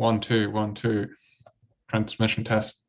1, 2, 1, 2. Transmission test.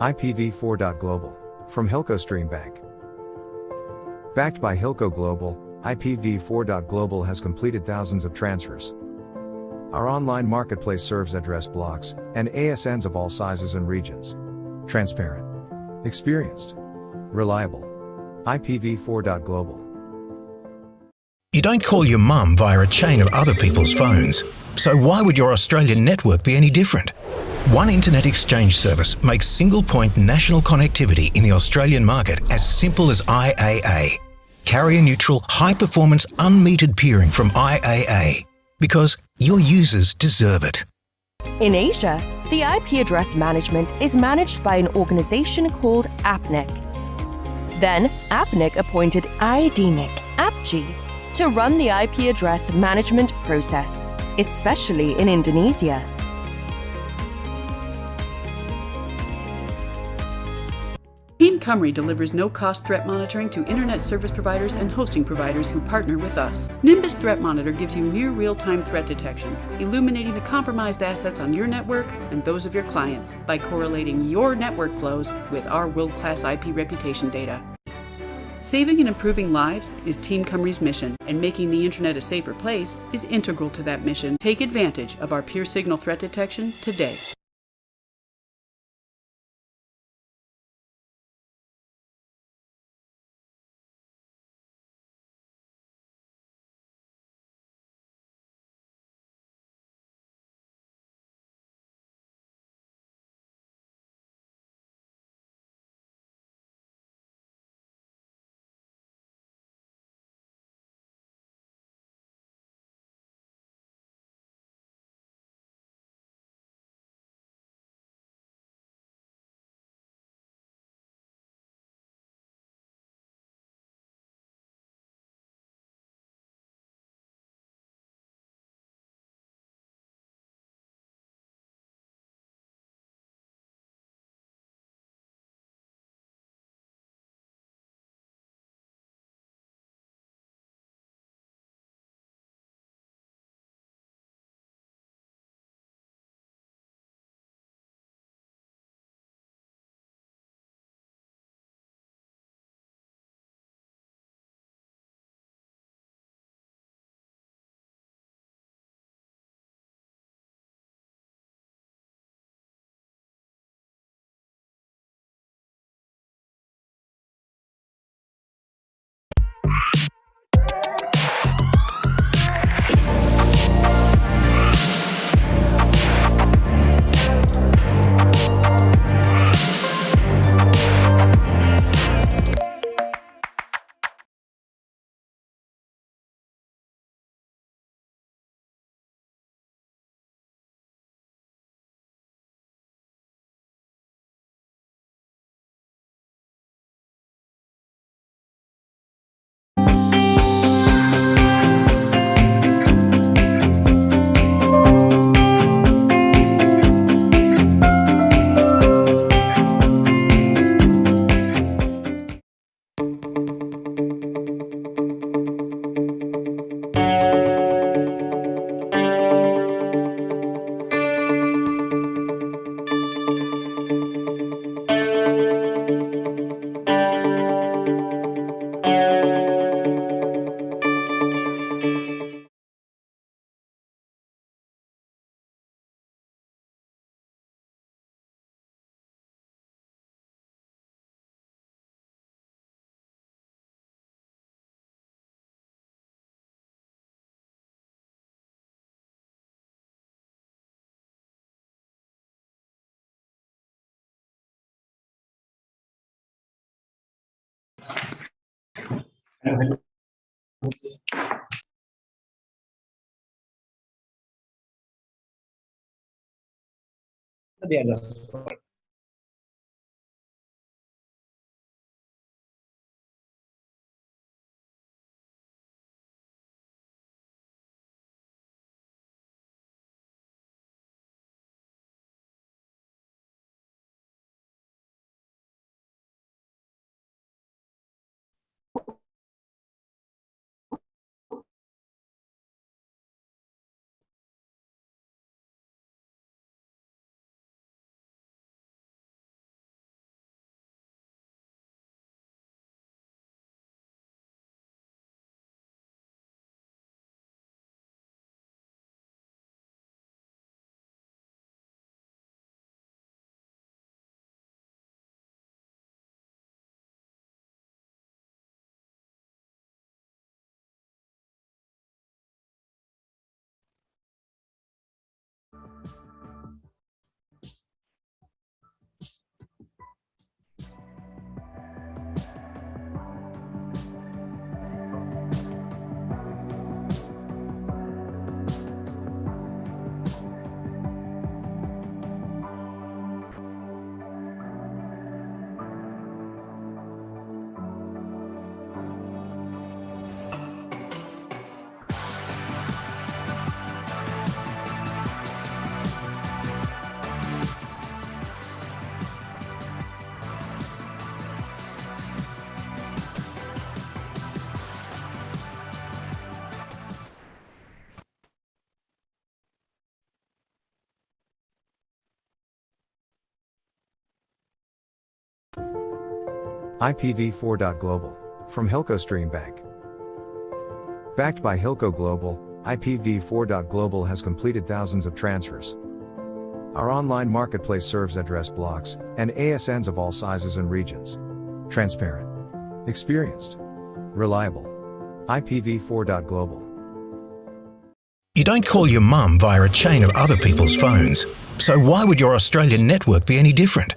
IPv4.global, from Hilco Stream Bank. Backed by Hilco Global, IPv4.global has completed thousands of transfers. Our online marketplace serves address blocks and ASNs of all sizes and regions. Transparent, experienced, reliable. IPv4.global. You don't call your mum via a chain of other people's phones. So why would your Australian network be any different? One Internet Exchange Service makes single-point national connectivity in the Australian market as simple as IAA. Carrier-neutral, high-performance, unmetered peering from IAA. Because your users deserve it. In Asia, the IP address management is managed by an organization called APNIC. Then, APNIC appointed IDNIC, APG, to run the IP address management process, especially in Indonesia. Team Cymru delivers no-cost threat monitoring to internet service providers and hosting providers who partner with us. Nimbus Threat Monitor gives you near real-time threat detection, illuminating the compromised assets on your network and those of your clients by correlating your network flows with our world-class IP reputation data. Saving and improving lives is Team Cymru's mission, and making the internet a safer place is integral to that mission. Take advantage of our peer signal threat detection today. Tadi ada IPv4.global, from Hilco Stream Bank. Backed by Hilco Global, IPv4.global has completed thousands of transfers. Our online marketplace serves address blocks and ASNs of all sizes and regions. Transparent, experienced, reliable. IPv4.global. You don't call your mum via a chain of other people's phones. So why would your Australian network be any different?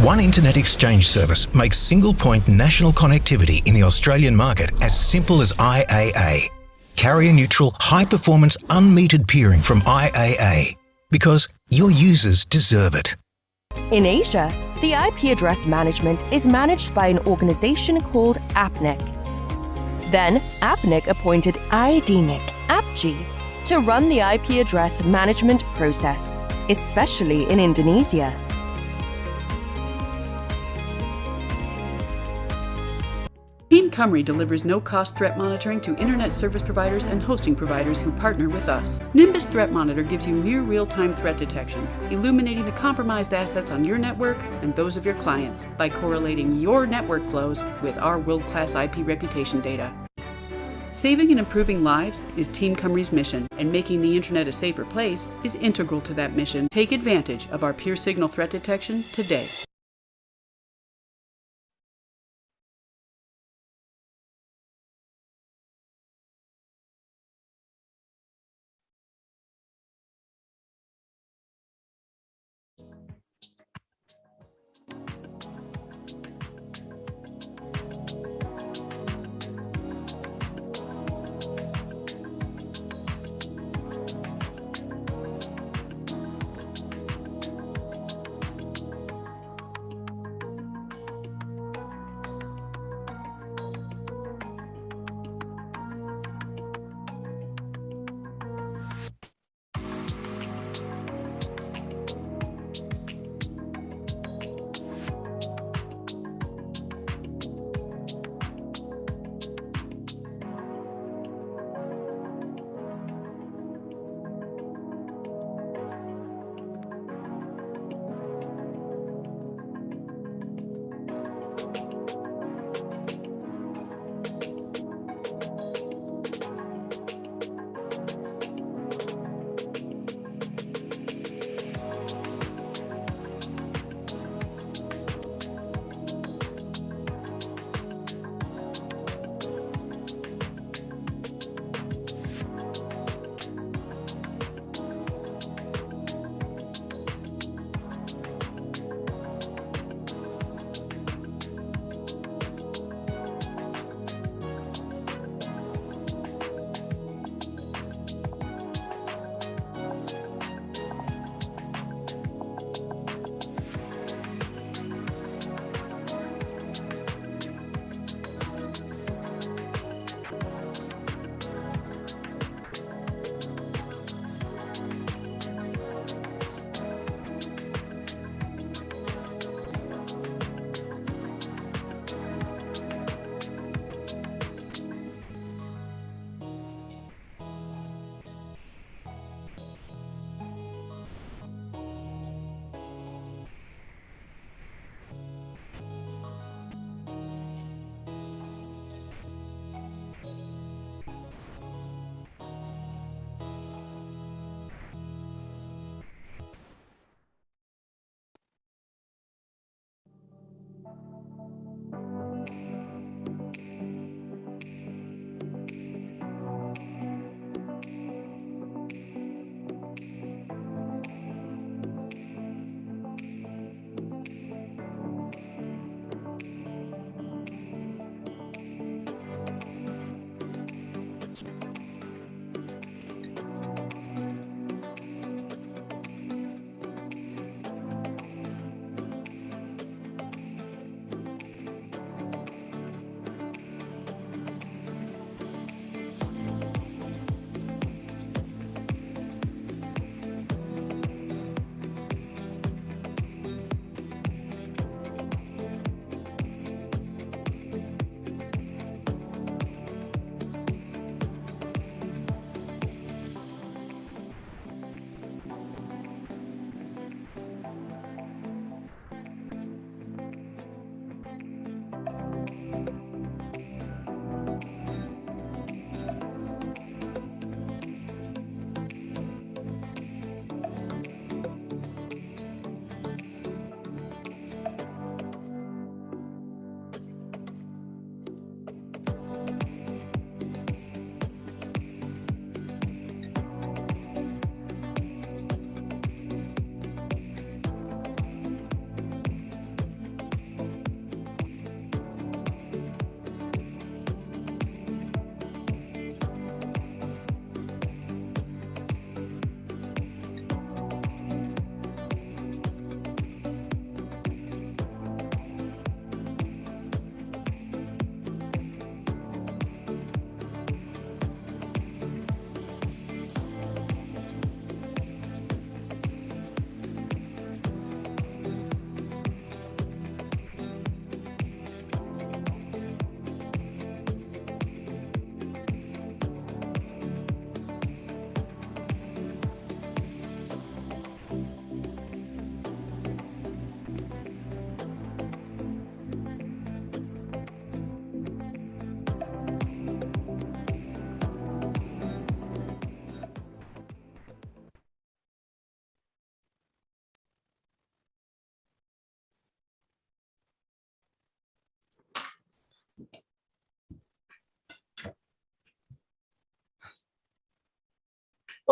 One internet exchange service makes single-point national connectivity in the Australian market as simple as IAA. Carrier-neutral, high-performance, unmetered peering from IAA. Because your users deserve it. In Asia, the IP address management is managed by an organization called APRICOT. Then, APRICOT appointed IDNIC, APG, to run the IP address management process, especially in Indonesia. Team Cymru delivers no-cost threat monitoring to internet service providers and hosting providers who partner with us. Nimbus Threat Monitor gives you near real-time threat detection, illuminating the compromised assets on your network and those of your clients by correlating your network flows with our world-class IP reputation data. Saving and improving lives is Team Cymru's mission, and making the internet a safer place is integral to that mission. Take advantage of our peer signal threat detection today.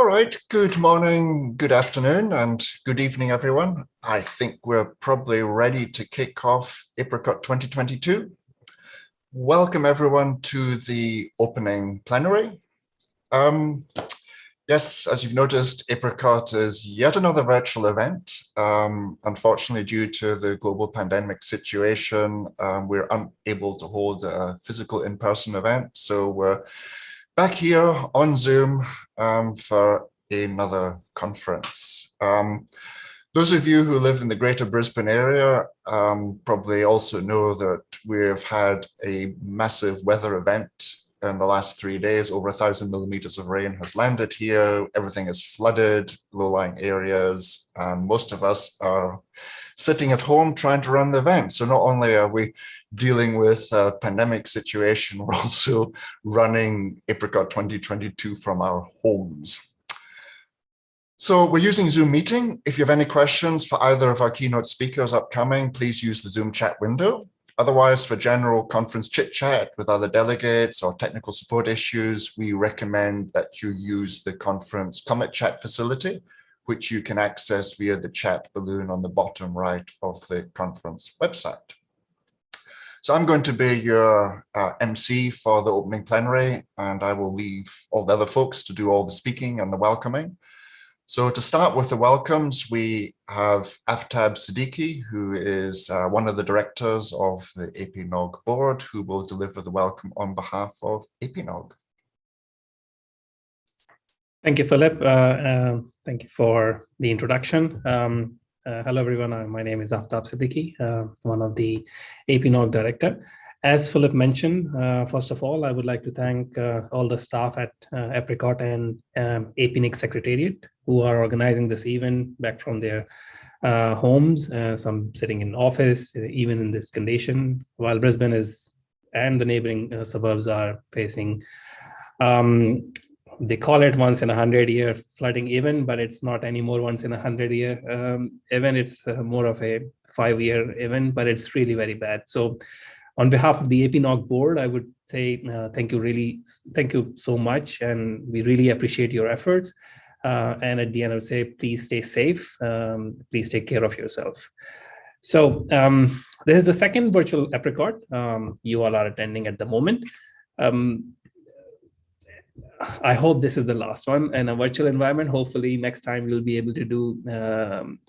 All right, good morning, good afternoon, and good evening, everyone. I think we're probably ready to kick off APRICOT 2022. Welcome, everyone, to the opening plenary. Yes, as you've noticed, APRICOT is yet another virtual event. Unfortunately, due to the global pandemic situation, we're unable to hold a physical in-person event. So we're back here on Zoom for another conference. Those of you who live in the greater Brisbane area probably also know that we've had a massive weather event in the last 3 days. Over 1,000 millimeters of rain has landed here. Everything is flooded, low-lying areas, and most of us are sitting at home trying to run the event. So not only are we dealing with a pandemic situation, we're also running APRICOT 2022 from our homes. So we're using Zoom meeting. If you have any questions for either of our keynote speakers upcoming, please use the Zoom chat window. Otherwise, for general conference chit chat with other delegates or technical support issues, we recommend that you use the conference Comet Chat facility, which you can access via the chat balloon on the bottom right of the conference website. So I'm going to be your MC for the opening plenary, and I will leave all the other folks to do all the speaking and the welcoming. So to start with the welcomes, we have Aftab Siddiqui, who is one of the directors of the APNOG board, who will deliver the welcome on behalf of APNOG. Thank you, Philip. Thank you for the introduction. Hello, everyone. My name is Aftab Siddiqui, one of the APNOG director. As Philip mentioned, first of all, I would like to thank all the staff at APRICOT and APNIC Secretariat who are organizing this event back from their homes, some sitting in office, even in this condition, while Brisbane is and the neighboring suburbs are facing, they call it once in a 100-year flooding event, but it's not anymore once in a 100-year event. It's more of a 5-year event, but it's really very bad. So on behalf of the APNOG board, I would say thank you so much, and we really appreciate your efforts. And at the end, I would say, please stay safe. Please take care of yourself. So this is the second virtual APRICOT you all are attending at the moment. I hope this is the last one in a virtual environment. Hopefully next time we'll be able to do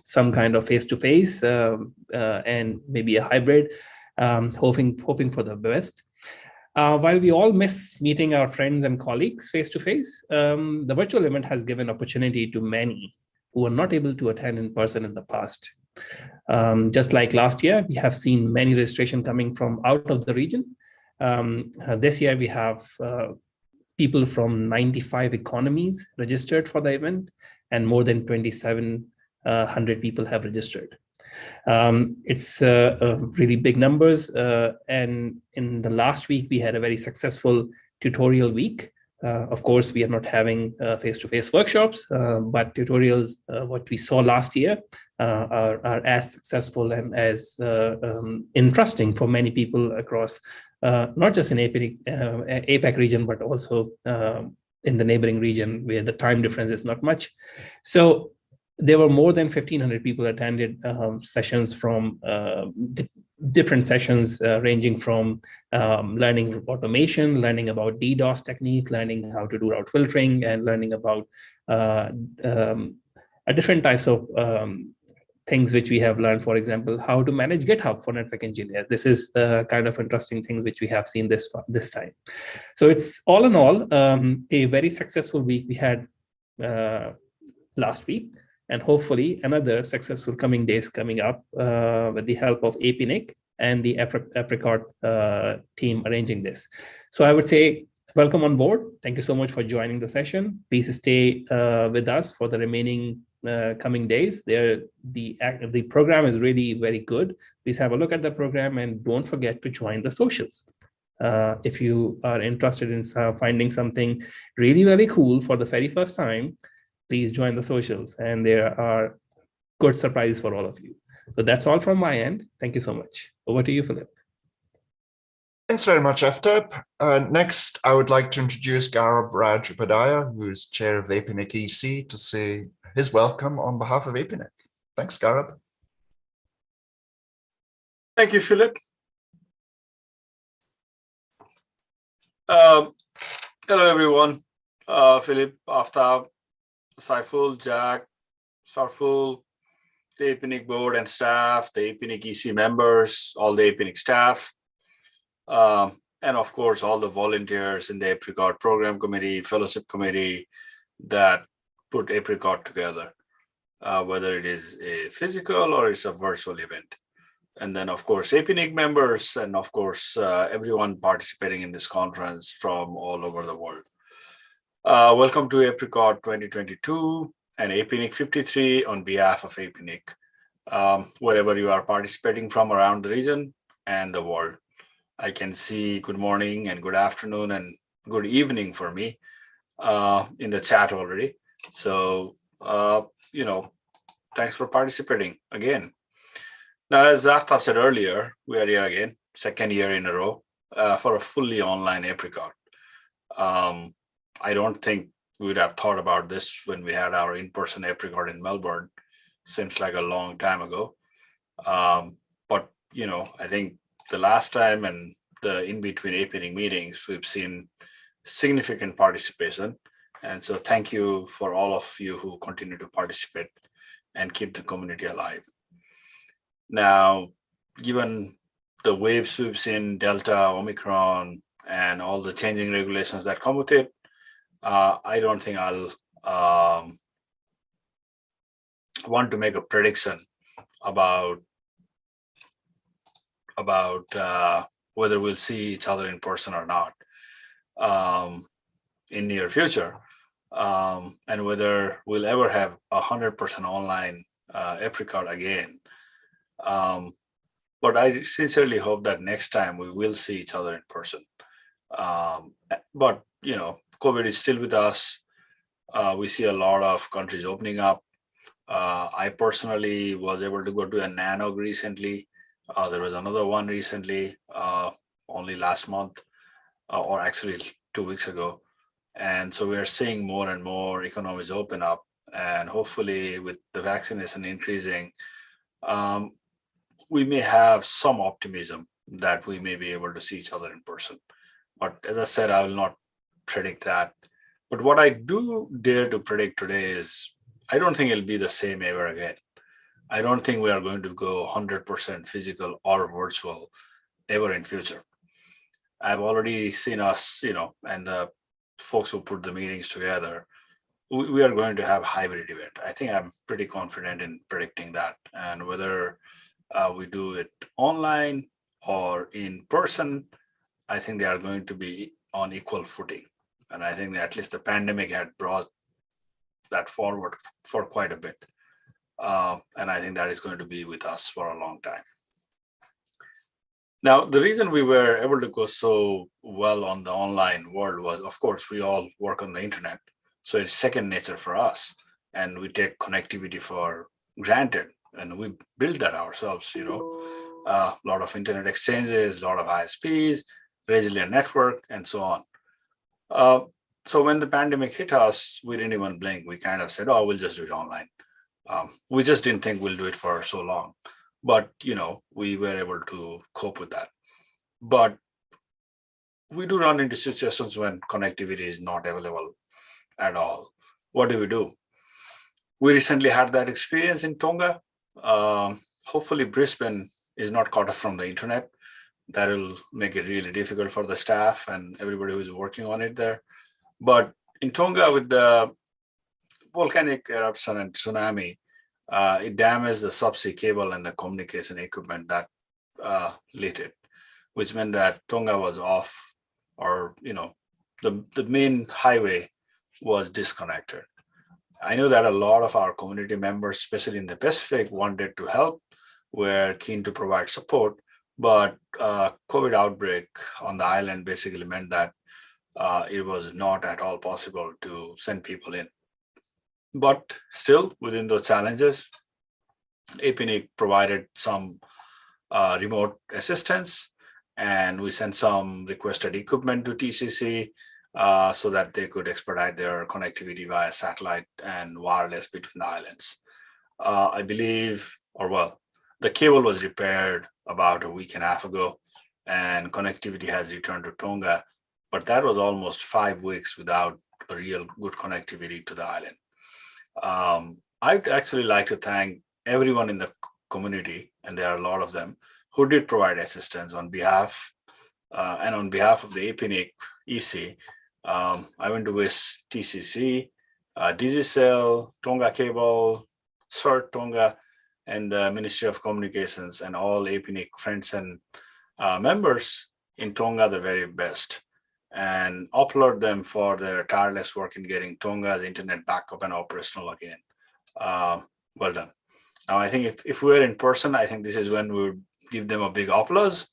some kind of face-to-face and maybe a hybrid, hoping for the best. While we all miss meeting our friends and colleagues face-to-face, the virtual event has given opportunity to many who were not able to attend in person in the past. Just like last year, we have seen many registration coming from out of the region. This year we have people from 95 economies registered for the event, and more than 2,700 people have registered. It's really big numbers, and in the last week we had a very successful tutorial week. Of course, we are not having face-to-face workshops, but tutorials, what we saw last year, are as successful and as interesting for many people across, not just in APAC region, but also in the neighboring region where the time difference is not much. So there were more than 1,500 people attended sessions from different sessions ranging from learning automation, learning about DDoS technique, learning how to do route filtering, and learning about different types of things which we have learned. For example, how to manage GitHub for network engineers. This is kind of interesting things which we have seen this time. So it's all in all a very successful week we had last week, and hopefully another successful coming days coming up with the help of APNIC and the APRICOT team arranging this. So I would say welcome on board. Thank you so much for joining the session. Please stay with us for the remaining coming days. The program is really very good. Please have a look at the program and don't forget to join the socials. If you are interested in finding something really, really cool for the very first time, please join the socials, and there are good surprises for all of you. So that's all from my end. Thank you so much. Over to you, Philip. Thanks very much, FTEP. Next, I would like to introduce Gaurav Raj Upadhyaya, who is chair of the APNIC EC, to say his welcome on behalf of APNIC. Thanks, Gaurav. Thank you, Philip. Hello, everyone. Philip, Aftab, Saiful, Jack, Sarful, the APNIC board and staff, the APNIC EC members, all the APNIC staff, and of course, all the volunteers in the APRICOT program committee, fellowship committee that put APRICOT together, whether it is a physical or it's a virtual event. And then, of course, APNIC members, and of course, everyone participating in this conference from all over the world. Welcome to APRICOT 2022 and APNIC 53 on behalf of APNIC, wherever you are participating from around the region and the world. I can see good morning and good afternoon and good evening for me in the chat already. So, thanks for participating again. Now, as Aftab said earlier, we are here again, second year in a row for a fully online APRICOT. I don't think we would have thought about this when we had our in-person APRICOT in Melbourne. Seems like a long time ago. But, I think the last time and the in-between APNIC meetings, we've seen significant participation. And so thank you for all of you who continue to participate and keep the community alive. Now, given the wave sweeps in Delta, Omicron, and all the changing regulations that come with it, I don't think I'll want to make a prediction about whether we'll see each other in person or not in near future, and whether we'll ever have 100% online APRICOT again. But I sincerely hope that next time we will see each other in person. But, COVID is still with us. We see a lot of countries opening up. I personally was able to go to a NANOG recently. There was another one recently, only last month, or actually 2 weeks ago. And so we are seeing more and more economies open up. And hopefully with the vaccination increasing, we may have some optimism that we may be able to see each other in person. But as I said, I will not predict that. But what I do dare to predict today is I don't think it'll be the same ever again. I don't think we are going to go 100% physical or virtual ever in future. I've already seen us, and the folks who put the meetings together, we are going to have a hybrid event. I think I'm pretty confident in predicting that. And whether we do it online or in person, I think they are going to be on equal footing. And I think that at least the pandemic had brought that forward for quite a bit. And I think that is going to be with us for a long time. Now, the reason we were able to go so well on the online world was, of course, we all work on the internet. So it's second nature for us. And we take connectivity for granted. And we build that ourselves, a lot of internet exchanges, a lot of ISPs, resilient network, and so on. So when the pandemic hit us, we didn't even blink. We kind of said, oh, we'll just do it online. We just didn't think we'll do it for so long. But, we were able to cope with that. But we do run into situations when connectivity is not available at all. What do? We recently had that experience in Tonga. Hopefully Brisbane is not cut off from the internet. That will make it really difficult for the staff and everybody who is working on it there. But in Tonga, with the volcanic eruption and tsunami, it damaged the subsea cable and the communication equipment that lit it, which meant that Tonga was off, or the main highway was disconnected. I know that a lot of our community members, especially in the Pacific, wanted to help, were keen to provide support, but COVID outbreak on the island basically meant that it was not at all possible to send people in. But still, within those challenges, APNIC provided some remote assistance, and we sent some requested equipment to TCC so that they could expedite their connectivity via satellite and wireless between the islands. I believe, or well, the cable was repaired about a week and a half ago, and connectivity has returned to Tonga, but that was almost 5 weeks without a real good connectivity to the island. I'd actually like to thank everyone in the community, and there are a lot of them, who did provide assistance on behalf and on behalf of the APNIC EC. I went to wish TCC, Digicel, Tonga Cable, CERT Tonga, and the Ministry of Communications, and all APNIC friends and members in Tonga the very best, and applaud them for their tireless work in getting Tonga's internet back up and operational again. Well done. Now, I think if we were in person, I think this is when we would give them a big applause.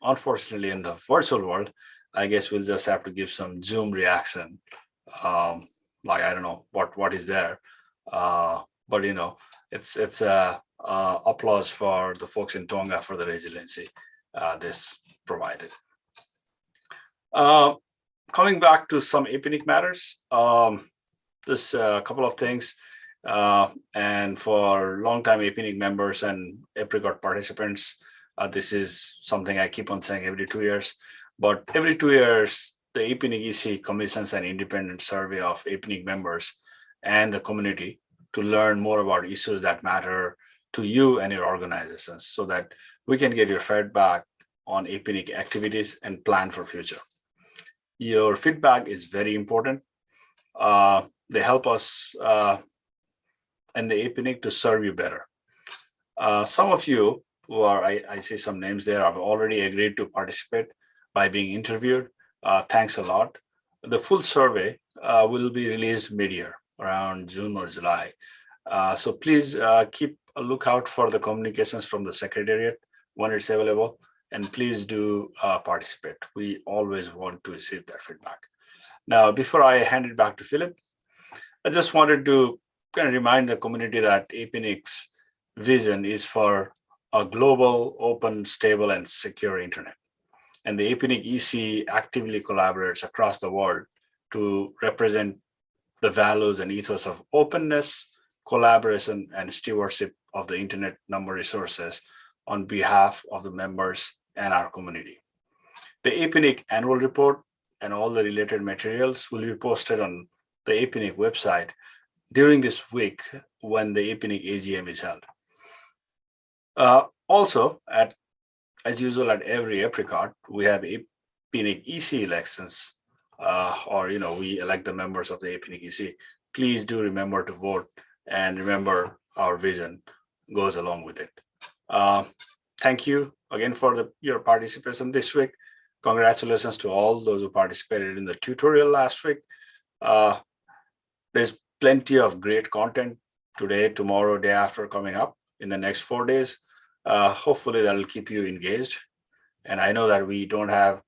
Unfortunately, in the virtual world, I guess we'll just have to give some Zoom reaction. Like, I don't know what is there, but you know, it's applause for the folks in Tonga for the resiliency this provided. Coming back to some APNIC matters, just a couple of things, and for longtime APNIC members and APRICOT participants, this is something I keep on saying every 2 years, but every 2 years, the APNIC EC commissions an independent survey of APNIC members and the community to learn more about issues that matter to you and your organizations, so that we can get your feedback on APNIC activities and plan for future. Your feedback is very important. They help us and the APNIC to serve you better. Some of you who are, I see some names there, have already agreed to participate by being interviewed. Thanks a lot. The full survey will be released mid-year, around June or July. So please keep a lookout for the communications from the Secretariat when it's available, and please do participate. We always want to receive that feedback. Now, before I hand it back to Philip, I just wanted to kind of remind the community that APNIC's vision is for a global, open, stable, and secure internet. And the APNIC EC actively collaborates across the world to represent the values and ethos of openness, collaboration, and stewardship of the internet number resources on behalf of the members and our community. The APNIC annual report and all the related materials will be posted on the APNIC website during this week when the APNIC AGM is held. Also, as usual at every APRICOT, we have APNIC EC elections, or we elect the members of the APNIC EC. Please do remember to vote, and remember our vision goes along with it. Thank you again for your participation this week. Congratulations to all those who participated in the tutorial last week. There's plenty of great content today, tomorrow, day after coming up in the next 4 days. Hopefully that'll keep you engaged. And I know that we don't have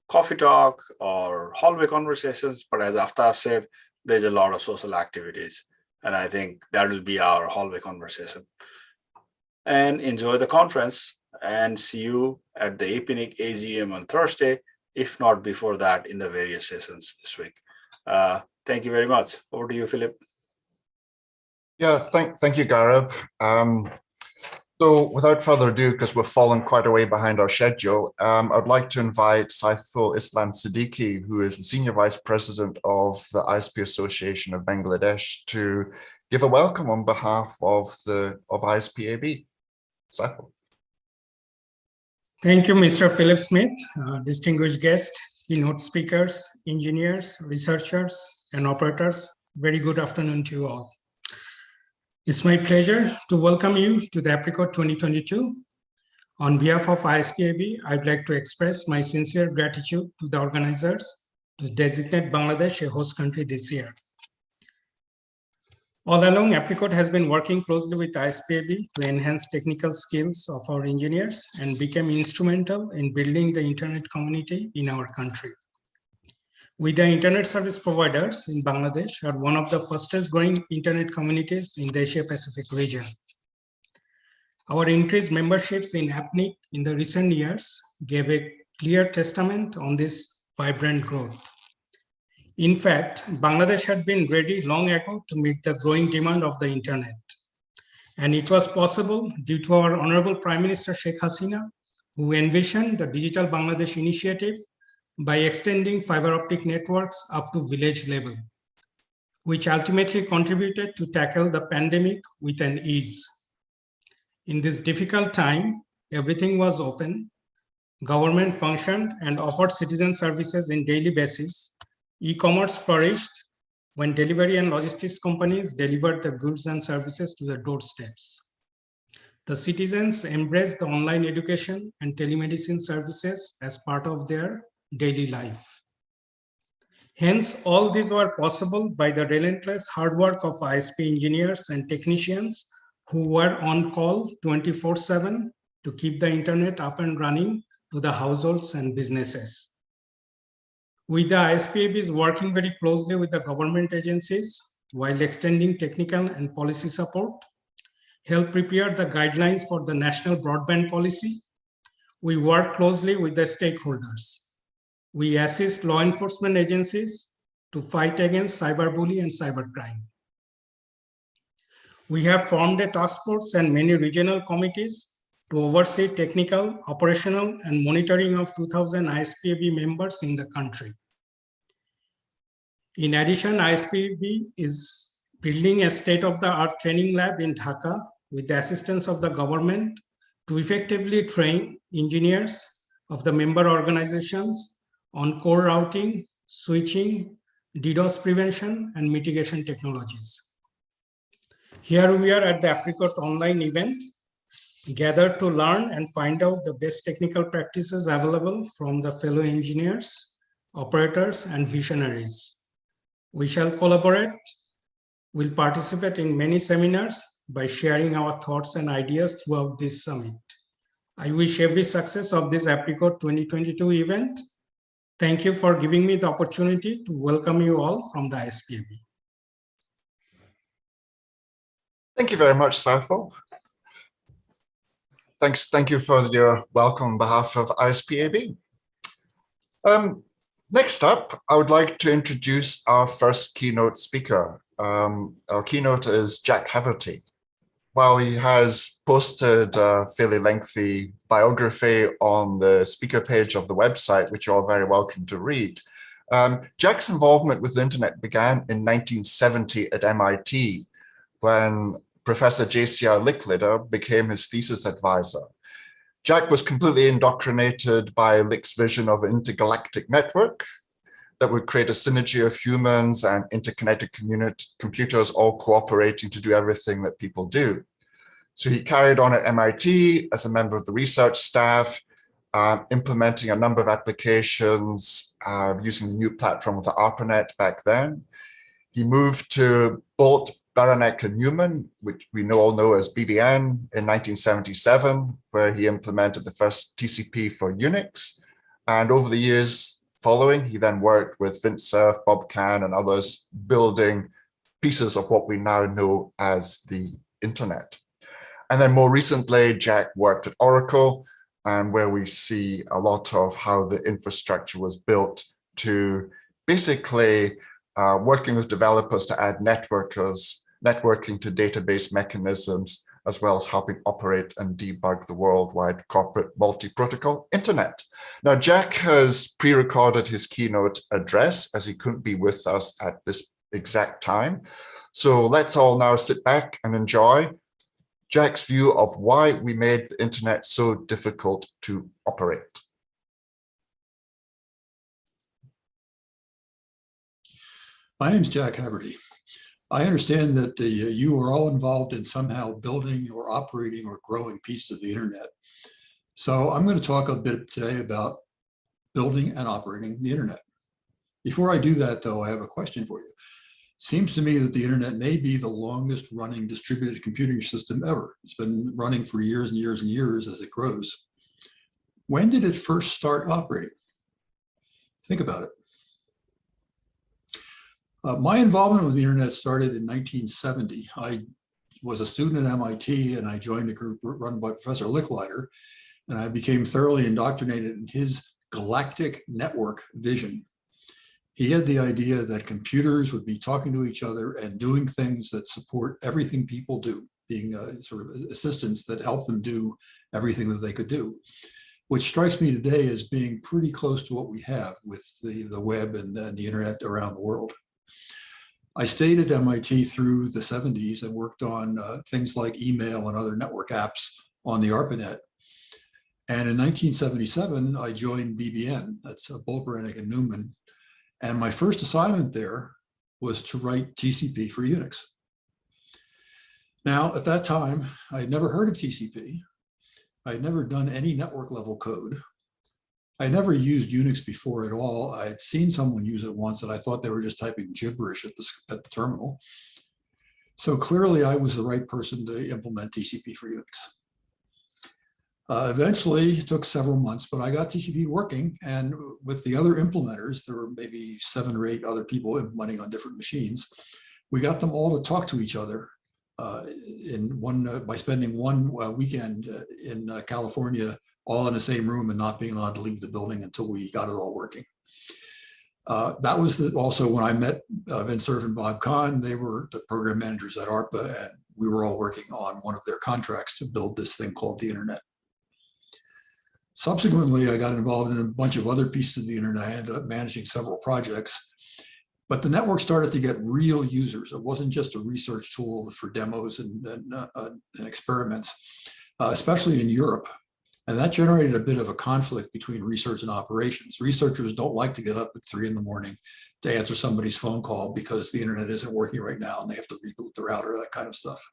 coffee talk or hallway conversations, but as Aftab said, there's a lot of social activities. And I think that will be our hallway conversation. And enjoy the conference, and see you at the APNIC AGM on Thursday, if not before that, in the various sessions this week. Thank you very much. Over to you, Philip. Yeah, thank you, Garib. So without further ado, because we're falling quite a way behind our schedule, I'd like to invite Saiful Islam Siddiqui, who is the Senior Vice President of the ISP Association of Bangladesh, to give a welcome on behalf of ISP AB. Saiful. Thank you, Mr. Philip Smith, distinguished guests, keynote speakers, engineers, researchers, and operators. Very good afternoon to you all. It's my pleasure to welcome you to the APRICOT 2022. On behalf of ISPAB, I'd like to express my sincere gratitude to the organizers to designate Bangladesh a host country this year. All along, APRICOT has been working closely with ISPAB to enhance technical skills of our engineers and became instrumental in building the internet community in our country. We, the internet service providers in Bangladesh, are one of the fastest growing internet communities in the Asia Pacific region. Our increased memberships in APNIC in the recent years gave a clear testament on this vibrant growth. In fact, Bangladesh had been ready long ago to meet the growing demand of the internet. And it was possible due to our Honorable Prime Minister Sheikh Hasina, who envisioned the Digital Bangladesh initiative by extending fiber optic networks up to village level, which ultimately contributed to tackle the pandemic with an ease. In this difficult time, everything was open, government functioned and offered citizen services in daily basis. E-commerce flourished when delivery and logistics companies delivered the goods and services to their doorsteps. The citizens embraced the online education and telemedicine services as part of their daily life. Hence, all these were possible by the relentless hard work of ISP engineers and technicians who were on call 24/7 to keep the internet up and running to the households and businesses. With the ISPABs working very closely with the government agencies while extending technical and policy support, help prepare the guidelines for the national broadband policy. We work closely with the stakeholders. We assist law enforcement agencies to fight against cyberbullying and cybercrime. We have formed a task force and many regional committees to oversee technical, operational, and monitoring of 2,000 ISPAB members in the country. In addition, ISPAB is building a state-of-the-art training lab in Dhaka with the assistance of the government to effectively train engineers of the member organizations on core routing, switching, DDoS prevention, and mitigation technologies. Here we are at the APRICOT online event, gathered to learn and find out the best technical practices available from the fellow engineers, operators, and visionaries. We shall collaborate, will participate in many seminars by sharing our thoughts and ideas throughout this summit. I wish every success of this APRICOT 2022 event. Thank you for giving me the opportunity to welcome you all from the ISPAB. Thank you very much, Shafu. Thank you for your welcome on behalf of ISPAB. Next up, I would like to introduce our first keynote speaker. Our keynote is Jack Haverty. While he has posted a fairly lengthy biography on the speaker page of the website, which you're all very welcome to read, Jack's involvement with the internet began in 1970 at MIT, when Professor J.C.R. Licklider became his thesis advisor. Jack was completely indoctrinated by Lick's vision of an intergalactic network that would create a synergy of humans and interconnected computers all cooperating to do everything that people do. So he carried on at MIT as a member of the research staff, implementing a number of applications using the new platform of the ARPANET back then. He moved to Bolt, Baranek and Newman, which we all know as BBN, in 1977, where he implemented the first TCP for Unix. And over the years following, he then worked with Vint Cerf, Bob Kahn, and others, building pieces of what we now know as the internet. And then more recently, Jack worked at Oracle, and where we see a lot of how the infrastructure was built to basically working with developers to add networking to database mechanisms, as well as helping operate and debug the worldwide corporate multi-protocol internet. Now, Jack has pre-recorded his keynote address as he couldn't be with us at this exact time. So let's all now sit back and enjoy Jack's view of why we made the internet so difficult to operate. My name is Jack Haverty. I understand that you are all involved in somehow building or operating or growing pieces of the internet. So I'm going to talk a bit today about building and operating the internet. Before I do that, though, I have a question for you. It seems to me that the internet may be the longest running distributed computing system ever. It's been running for years and years and years as it grows. When did it first start operating? Think about it. My involvement with the internet started in 1970. I was a student at MIT, and I joined a group run by Professor Licklider, and I became thoroughly indoctrinated in his galactic network vision. He had the idea that computers would be talking to each other and doing things that support everything people do, being sort of assistants that help them do everything that they could do, which strikes me today as being pretty close to what we have with the web and the internet around the world. I stayed at MIT through the 70s and worked on things like email and other network apps on the ARPANET. And in 1977, I joined BBN, that's Bulbrennick and Newman. And my first assignment there was to write TCP for Unix. Now, at that time, I had never heard of TCP. I had never done any network level code. I had never used Unix before at all. I had seen someone use it once and I thought they were just typing gibberish at the terminal. So clearly I was the right person to implement TCP for Unix. Eventually, it took several months, but I got TCP working, and with the other implementers, there were maybe 7 or 8 other people implementing on different machines. We got them all to talk to each other by spending one weekend in California, all in the same room and not being allowed to leave the building until we got it all working. That was also when I met Vince Cerf and Bob Kahn. They were the program managers at ARPA, and we were all working on one of their contracts to build this thing called the internet. Subsequently, I got involved in a bunch of other pieces of the internet. I ended up managing several projects, but the network started to get real users. It wasn't just a research tool for demos and experiments, especially in Europe. And that generated a bit of a conflict between research and operations. Researchers don't like to get up at 3 in the morning to answer somebody's phone call because the internet isn't working right now and they have to reboot the router, that kind of stuff.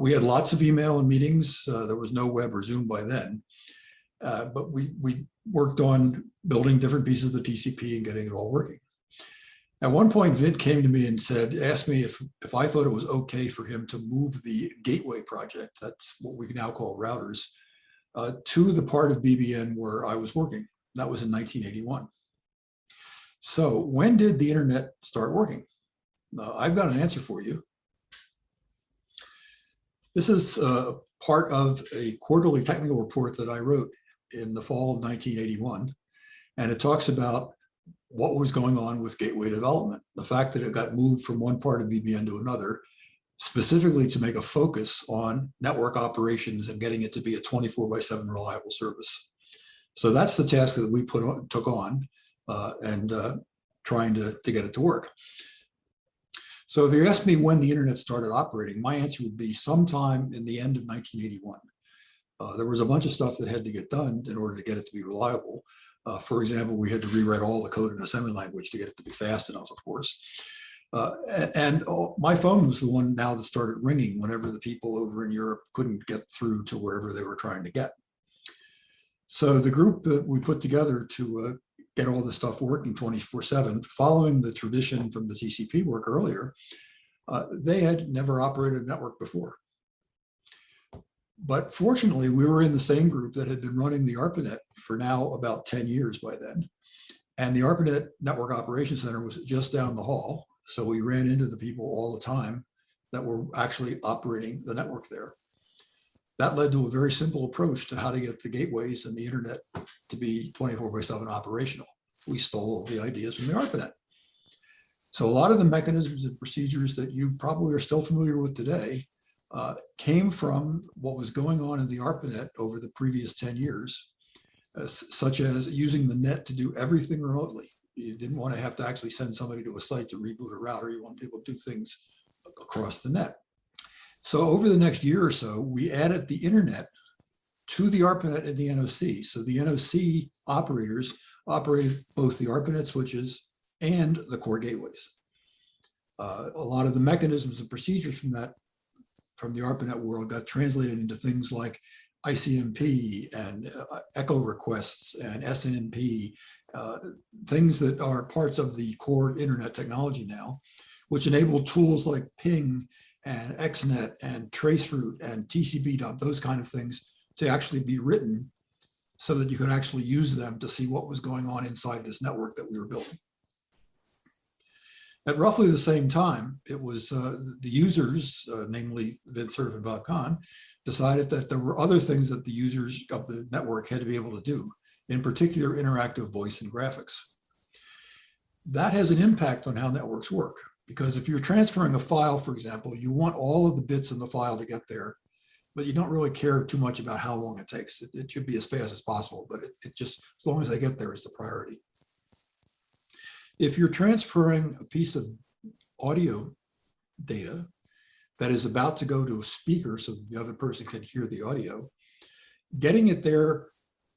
We had lots of email and meetings. There was no web or Zoom by then. But we worked on building different pieces of the TCP and getting it all working. At one point, Vint came to me and asked me if I thought it was okay for him to move the gateway project, that's what we now call routers, to the part of BBN where I was working. That was in 1981. So when did the internet start working? I've got an answer for you. This is part of a quarterly technical report that I wrote in the fall of 1981. And it talks about what was going on with gateway development. The fact that it got moved from one part of BBN to another, specifically to make a focus on network operations and getting it to be a 24/7 reliable service. So that's the task that we took on and trying to get it to work. So if you ask me when the internet started operating, my answer would be sometime in the end of 1981. There was a bunch of stuff that had to get done in order to get it to be reliable. For example, we had to rewrite all the code in assembly language to get it to be fast enough, of course. And my phone was the one now that started ringing whenever the people over in Europe couldn't get through to wherever they were trying to get. So the group that we put together to get all this stuff working 24/7, following the tradition from the TCP work earlier, they had never operated a network before. But fortunately, we were in the same group that had been running the ARPANET for now about 10 years by then. And the ARPANET Network Operations Center was just down the hall. So we ran into the people all the time that were actually operating the network there. That led to a very simple approach to how to get the gateways and the internet to be 24/7 operational. We stole all the ideas from the ARPANET. So a lot of the mechanisms and procedures that you probably are still familiar with today came from what was going on in the ARPANET over the previous 10 years, such as using the net to do everything remotely. You didn't want to have to actually send somebody to a site to reboot a router. You wanted people to do things across the net. So over the next year or so, we added the internet to the ARPANET and the NOC. So the NOC operators operated both the ARPANET switches and the core gateways. A lot of the mechanisms and procedures from the ARPANET world got translated into things like ICMP and echo requests and SNMP, things that are parts of the core internet technology now, which enable tools like ping and XNet and traceroute and TCP dump, those kind of things, to actually be written so that you could actually use them to see what was going on inside this network that we were building. At roughly the same time, it was the users, namely Vint Cerf and Bob Kahn, decided that there were other things that the users of the network had to be able to do, in particular interactive voice and graphics. That has an impact on how networks work, because if you're transferring a file, for example, you want all of the bits in the file to get there, but you don't really care too much about how long it takes. It should be as fast as possible, but it just, as long as they get there, is the priority. If you're transferring a piece of audio data that is about to go to a speaker so the other person can hear the audio, getting it there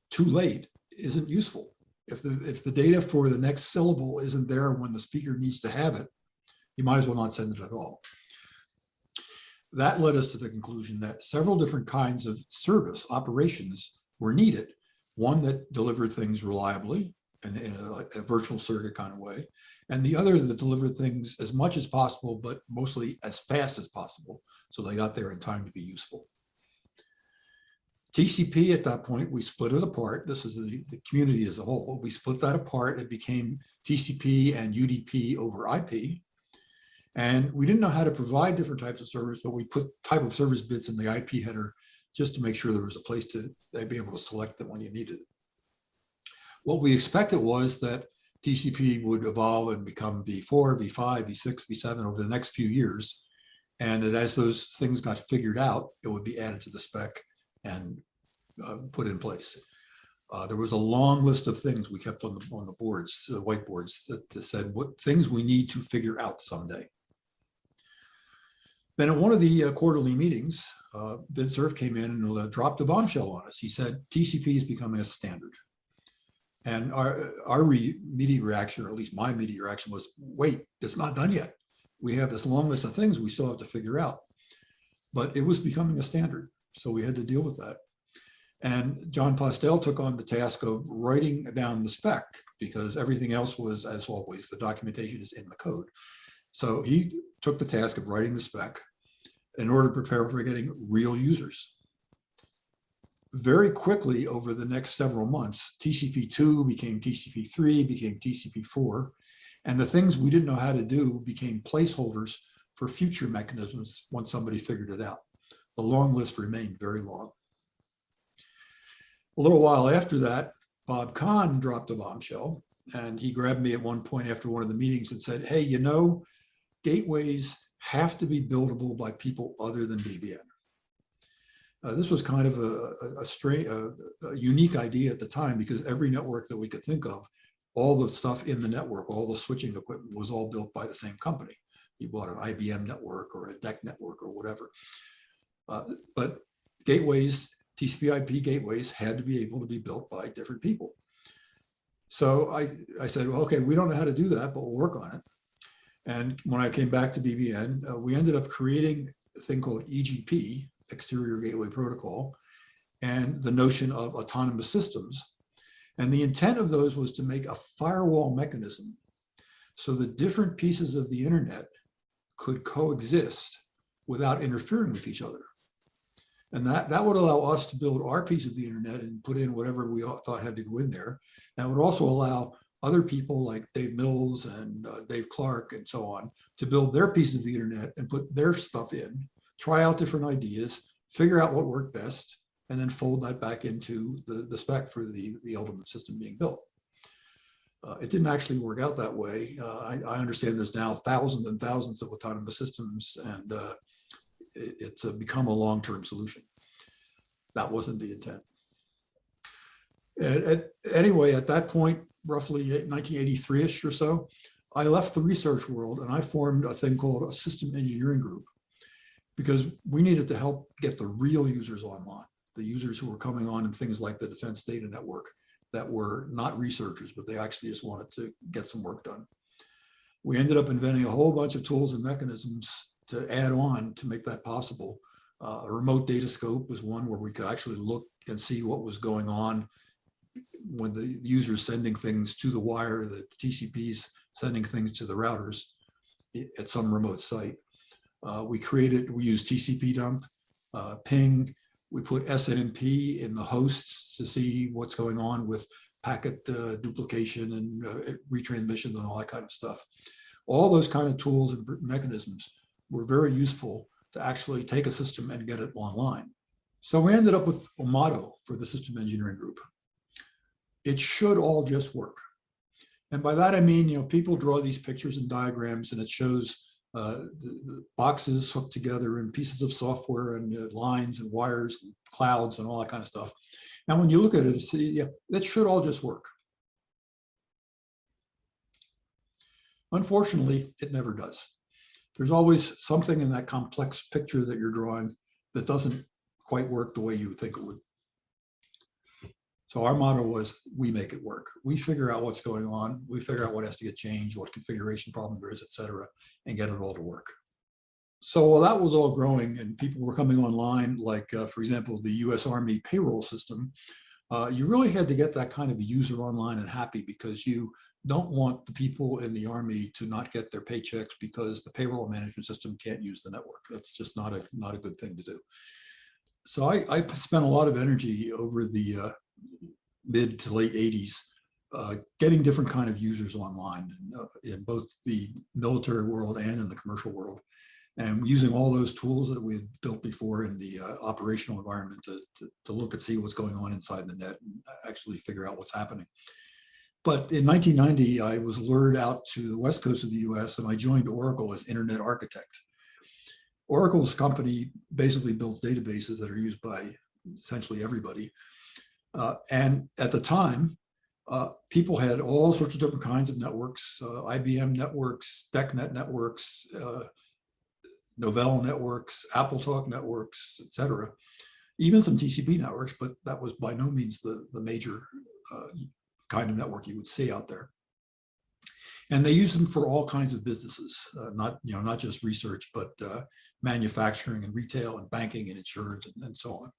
too late isn't useful. If the data for the next syllable isn't there when the speaker needs to have it, you might as well not send it at all. That led us to the conclusion that several different kinds of service operations were needed. One that delivered things reliably and in a virtual circuit kind of way, and the other that delivered things as much as possible, but mostly as fast as possible, so they got there in time to be useful. TCP at that point, we split it apart. This is the community as a whole. We split that apart. It became TCP and UDP over IP. And we didn't know how to provide different types of servers, but we put type of service bits in the IP header just to make sure there was a place to be able to select them when you needed it. What we expected was that TCP would evolve and become V4, V5, V6, V7 over the next few years. And that as those things got figured out, it would be added to the spec and put in place. There was a long list of things we kept on the boards, whiteboards, that said what things we need to figure out someday. Then at one of the quarterly meetings, Vint Cerf came in and dropped a bombshell on us. He said, TCP is becoming a standard. And our immediate reaction, or at least my immediate reaction, was, wait, it's not done yet. We have this long list of things we still have to figure out. But it was becoming a standard, so we had to deal with that. And John Postel took on the task of writing down the spec, because everything else was, as always, the documentation is in the code. So he took the task of writing the spec in order to prepare for getting real users. Very quickly over the next several months, TCP2 became TCP3, became TCP4, and the things we didn't know how to do became placeholders for future mechanisms once somebody figured it out. The long list remained very long. A little while after that, Bob Kahn dropped a bombshell, and he grabbed me at one point after one of the meetings and said, hey, you know, gateways have to be buildable by people other than BBN. This was kind of a unique idea at the time, because every network that we could think of, all the stuff in the network, all the switching equipment was all built by the same company. You bought an IBM network or a DEC network or whatever. But gateways, TCP/IP gateways had to be able to be built by different people. So I said, well, okay, we don't know how to do that, but we'll work on it. And when I came back to BBN, we ended up creating a thing called EGP, Exterior Gateway Protocol, and the notion of autonomous systems. And the intent of those was to make a firewall mechanism so that different pieces of the internet could coexist without interfering with each other. And that would allow us to build our piece of the internet and put in whatever we thought had to go in there. That would also allow other people like Dave Mills and Dave Clark and so on to build their piece of the internet and put their stuff in, try out different ideas, figure out what worked best, and then fold that back into the spec for the ultimate system being built. It didn't actually work out that way. I understand there's now thousands and thousands of autonomous systems, and it's become a long-term solution. That wasn't the intent. Anyway, at that point, roughly 1983-ish or so, I left the research world and I formed a thing called a system engineering group, because we needed to help get the real users online, the users who were coming on in things like the Defense Data Network that were not researchers, but they actually just wanted to get some work done. We ended up inventing a whole bunch of tools and mechanisms to add on to make that possible. A remote data scope was one where we could actually look and see what was going on when the user's sending things to the wire, the TCP's sending things to the routers at some remote site. We used TCP dump, ping. We put SNMP in the hosts to see what's going on with packet duplication and retransmission and all that kind of stuff. All those kind of tools and mechanisms were very useful to actually take a system and get it online. So we ended up with a motto for the system engineering group. It should all just work. And by that, I mean, people draw these pictures and diagrams and it shows the boxes hooked together and pieces of software and lines and wires and clouds and all that kind of stuff. And when you look at it, see, yeah, that should all just work. Unfortunately, it never does. There's always something in that complex picture that you're drawing that doesn't quite work the way you would think it would. So our motto was, we make it work. We figure out what's going on. We figure out what has to get changed, what configuration problem there is, et cetera, and get it all to work. So while that was all growing and people were coming online, like, for example, the US Army payroll system, you really had to get that kind of a user online and happy, because you don't want the people in the Army to not get their paychecks because the payroll management system can't use the network. That's just not a good thing to do. So I spent a lot of energy over the mid to late 80s getting different kind of users online in both the military world and in the commercial world, and using all those tools that we had built before in the operational environment to look and see what's going on inside the net and actually figure out what's happening. But in 1990, I was lured out to the west coast of the US and I joined Oracle as internet architect. Oracle's company basically builds databases that are used by essentially everybody. And at the time, people had all sorts of different kinds of networks, IBM networks, DECnet networks, Novell networks, AppleTalk networks, et cetera, even some TCP networks, but that was by no means the major kind of network you would see out there. And they use them for all kinds of businesses, not just research, but manufacturing and retail and banking and insurance and so on.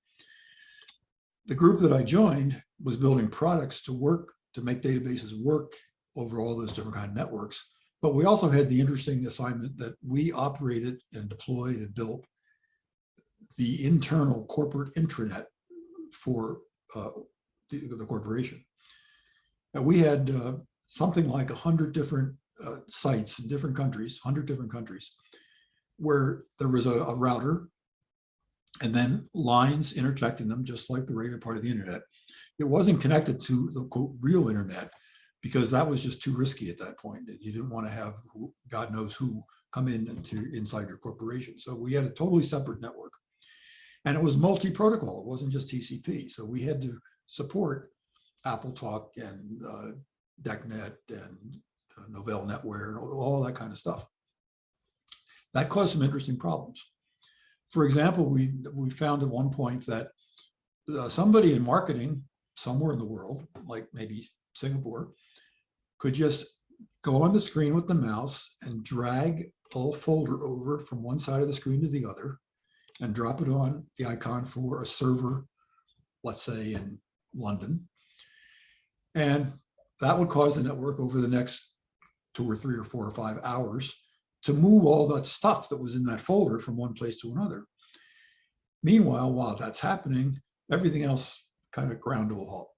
The group that I joined was building products to make databases work over all those different kind of networks. But we also had the interesting assignment that we operated and deployed and built the internal corporate intranet for the corporation. And we had something like 100 different sites in different countries, 100 different countries, where there was a router and then lines interconnecting them, just like the regular part of the internet. It wasn't connected to the quote real internet because that was just too risky at that point. You didn't want to have God knows who come inside your corporation. So we had a totally separate network. And it was multi-protocol. It wasn't just TCP. So we had to support AppleTalk and DECnet and Novell NetWare and all that kind of stuff. That caused some interesting problems. For example, we found at one point that somebody in marketing somewhere in the world, like maybe Singapore, could just go on the screen with the mouse and drag a little folder over from one side of the screen to the other and drop it on the icon for a server, let's say in London. And that would cause the network over the next 2 or 3 or 4 or 5 hours to move all that stuff that was in that folder from one place to another. Meanwhile, while that's happening, everything else kind of ground to a halt.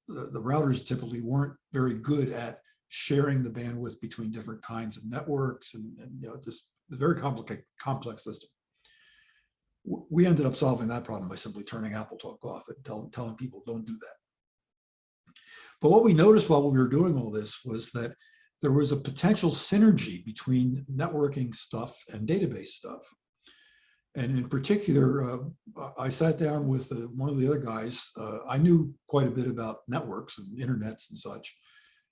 The routers typically weren't very good at sharing the bandwidth between different kinds of networks and just a very complex system. We ended up solving that problem by simply turning AppleTalk off and telling people don't do that. But what we noticed while we were doing all this was that there was a potential synergy between networking stuff and database stuff. And in particular, I sat down with one of the other guys. I knew quite a bit about networks and internets and such.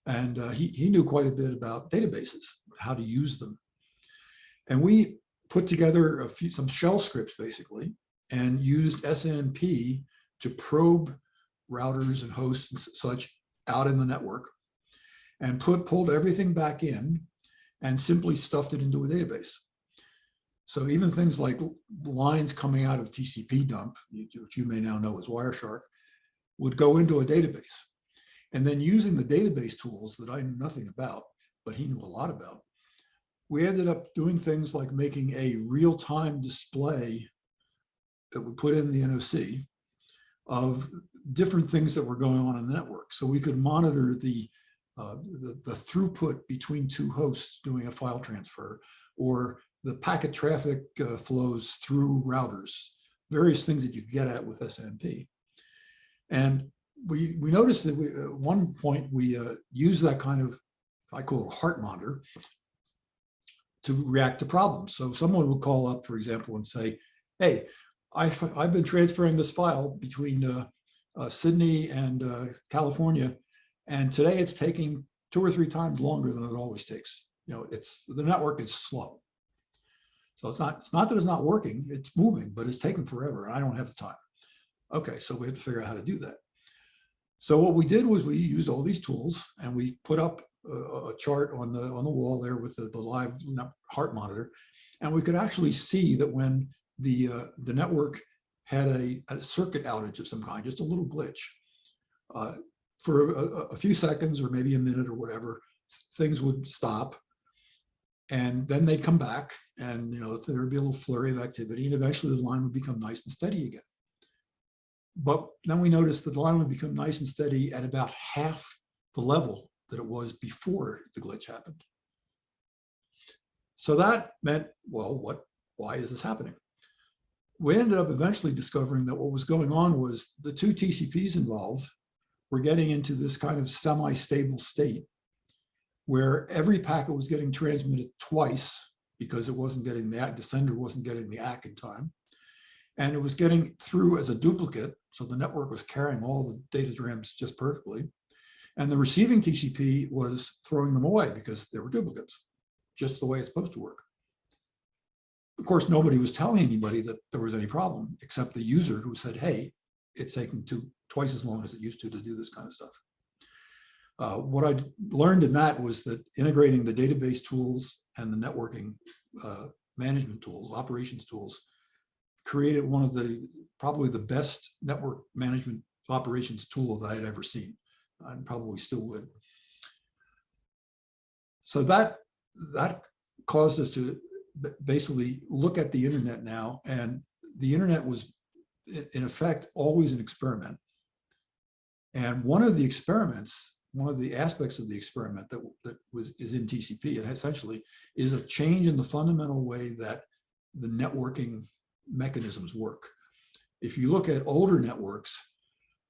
And he knew quite a bit about databases, how to use them. And we put together some shell scripts, basically, and used SNMP to probe routers and hosts and such out in the network, and pulled everything back in and simply stuffed it into a database. So even things like lines coming out of TCP dump, which you may now know as Wireshark, would go into a database. And then using the database tools that I knew nothing about, but he knew a lot about, we ended up doing things like making a real-time display that we put in the NOC of different things that were going on in the network. So we could monitor the the throughput between two hosts doing a file transfer, or the packet traffic flows through routers, various things that you get at with SNMP. And we noticed that at one point we used that kind of, I call it a heart monitor, to react to problems. So someone would call up, for example, and say, hey, I've been transferring this file between Sydney and California, and today it's taking 2 or 3 times longer than it always takes. You know, the network is slow. So it's not that it's not working, it's moving, but it's taking forever, and I don't have the time. Okay, so we had to figure out how to do that. So what we did was we used all these tools, and we put up a chart on the wall there with the live heart monitor, and we could actually see that when the network had a circuit outage of some kind, just a little glitch, for a few seconds or maybe a minute or whatever, things would stop, and then they'd come back, and there would be a little flurry of activity, and eventually the line would become nice and steady again. But then we noticed that the line would become nice and steady at about half the level that it was before the glitch happened. So that meant, well, why is this happening? We ended up eventually discovering that what was going on was the 2 TCPs involved were getting into this kind of semi-stable state where every packet was getting transmitted twice because it wasn't getting the sender wasn't getting the ACK in time. And it was getting through as a duplicate. So the network was carrying all the data drams just perfectly. And the receiving TCP was throwing them away because they were duplicates, just the way it's supposed to work. Of course, nobody was telling anybody that there was any problem except the user who said, hey, it's taking twice as long as it used to do this kind of stuff. What I learned in that was that integrating the database tools and the networking management tools, operations tools, created one of probably the best network management operations tool that I had ever seen. I probably still would. So that caused us to basically look at the internet now, and the internet was in effect always an experiment. And one of the experiments, one of the aspects of the experiment that is in TCP, and essentially is a change in the fundamental way that the networking mechanisms work. If you look at older networks,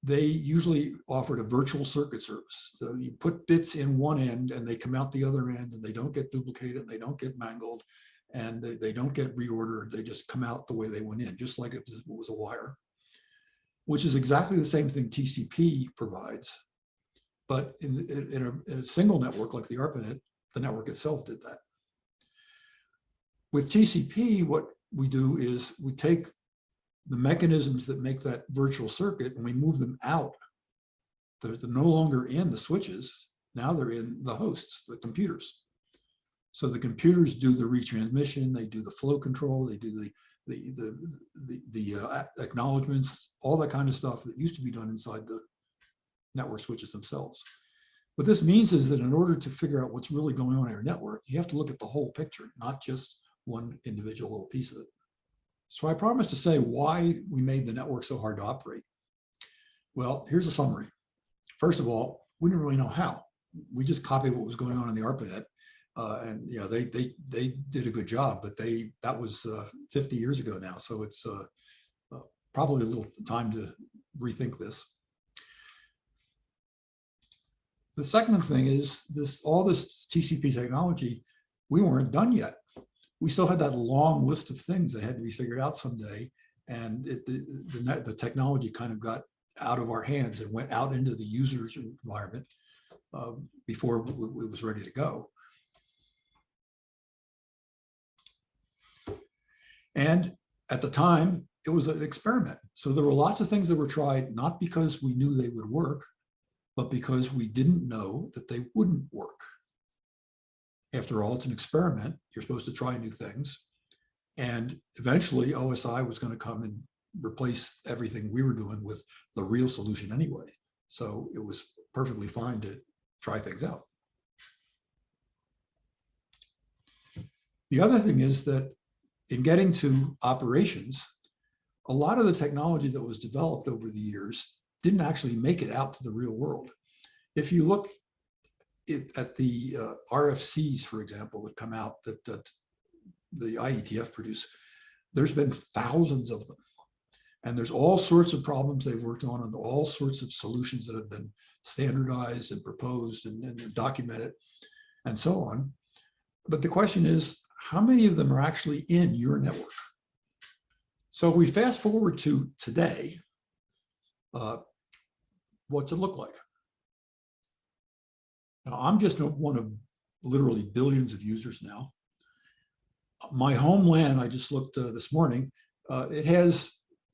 they usually offered a virtual circuit service. So you put bits in one end and they come out the other end, and they don't get duplicated, they don't get mangled, and they don't get reordered. They just come out the way they went in, just like it was a wire, which is exactly the same thing TCP provides. But in a single network like the ARPANET, the network itself did that. With TCP, what we do is we take the mechanisms that make that virtual circuit and we move them out. They're no longer in the switches. Now they're in the hosts, the computers. So the computers do the retransmission, they do the flow control, they do the acknowledgements, all that kind of stuff that used to be done inside the network switches themselves. What this means is that in order to figure out what's really going on in your network, you have to look at the whole picture, not just one individual little piece of it. So I promised to say why we made the network so hard to operate. Well, here's a summary. First of all, we didn't really know how. We just copied what was going on in the ARPANET. And they did a good job, but that was 50 years ago now. So it's probably a little time to rethink this. The second thing is all this TCP technology, we weren't done yet. We still had that long list of things that had to be figured out someday. And the technology kind of got out of our hands and went out into the user's environment before it was ready to go. And at the time, it was an experiment. So there were lots of things that were tried, not because we knew they would work, but because we didn't know that they wouldn't work. After all, it's an experiment. You're supposed to try new things. And eventually OSI was going to come and replace everything we were doing with the real solution anyway. So it was perfectly fine to try things out. The other thing is that in getting to operations, a lot of the technology that was developed over the years didn't actually make it out to the real world. If you look at the RFCs, for example, that come out that the IETF produce, there's been thousands of them. And there's all sorts of problems they've worked on and all sorts of solutions that have been standardized and proposed and documented and so on. But the question is, how many of them are actually in your network? So if we fast forward to today, what's it look like? Now, I'm just one of literally billions of users now. My homeland, I just looked this morning, it has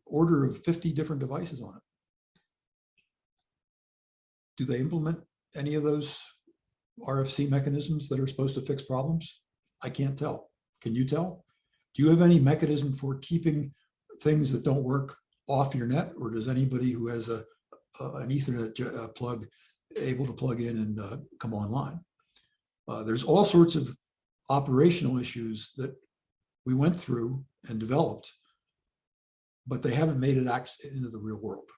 order of 50 different devices on it. Do they implement any of those RFC mechanisms that are supposed to fix problems? I can't tell. Can you tell? Do you have any mechanism for keeping things that don't work off your net, or does anybody who has an Ethernet plug able to plug in and come online? There's all sorts of operational issues that we went through and developed, but they haven't made it into the real world.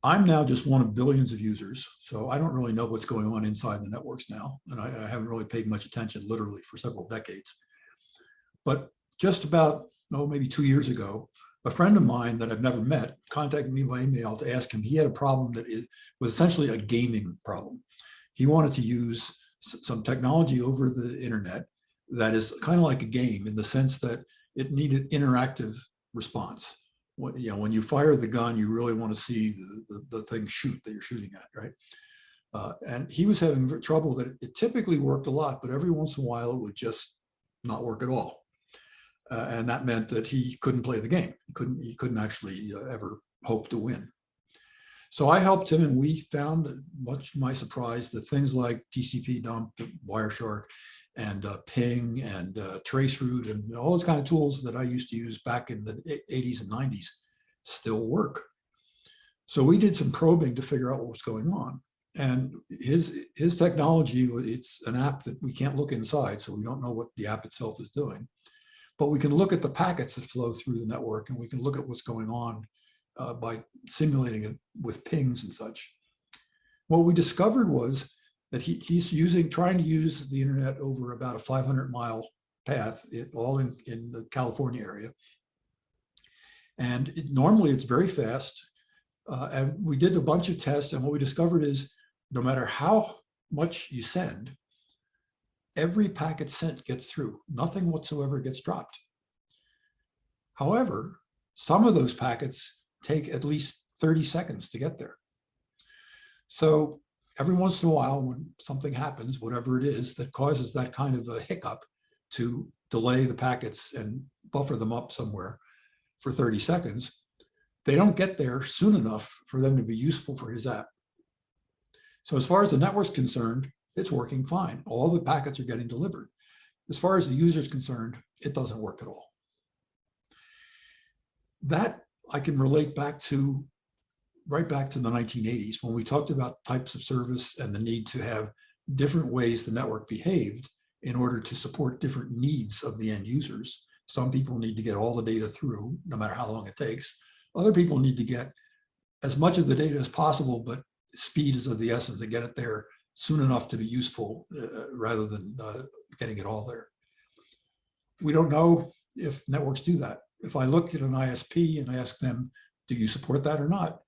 I'm now just one of billions of users, so I don't really know what's going on inside the networks now, and I haven't really paid much attention literally for several decades. But just about, maybe 2 years ago, a friend of mine that I've never met contacted me by email to ask him. He had a problem that was essentially a gaming problem. He wanted to use some technology over the internet that is kind of like a game in the sense that it needed interactive response. When you fire the gun, you really want to see the thing shoot that you're shooting at, right? And he was having trouble that it typically worked a lot, but every once in a while it would just not work at all. And that meant that he couldn't play the game. He couldn't actually ever hope to win. So I helped him, and we found, much to my surprise, that things like TCP dump, Wireshark, and ping, and traceroute, and all those kind of tools that I used to use back in the 80s and 90s still work. So we did some probing to figure out what was going on. And his technology, it's an app that we can't look inside, so we don't know what the app itself is doing. But we can look at the packets that flow through the network, and we can look at what's going on by simulating it with pings and such. What we discovered was that he's trying to use the internet over about a 500-mile path, all in the California area. And normally it's very fast. And we did a bunch of tests, and what we discovered is no matter how much you send, every packet sent gets through. Nothing whatsoever gets dropped. However, some of those packets take at least 30 seconds to get there. So every once in a while, when something happens, whatever it is that causes that kind of a hiccup to delay the packets and buffer them up somewhere for 30 seconds, they don't get there soon enough for them to be useful for his app. So as far as the network's concerned, it's working fine. All the packets are getting delivered. As far as the user is concerned, it doesn't work at all. That I can relate right back to the 1980s, when we talked about types of service and the need to have different ways the network behaved in order to support different needs of the end users. Some people need to get all the data through, no matter how long it takes. Other people need to get as much of the data as possible, but speed is of the essence, to get it there soon enough to be useful rather than getting it all there. We don't know if networks do that. If I look at an ISP and ask them, do you support that or not?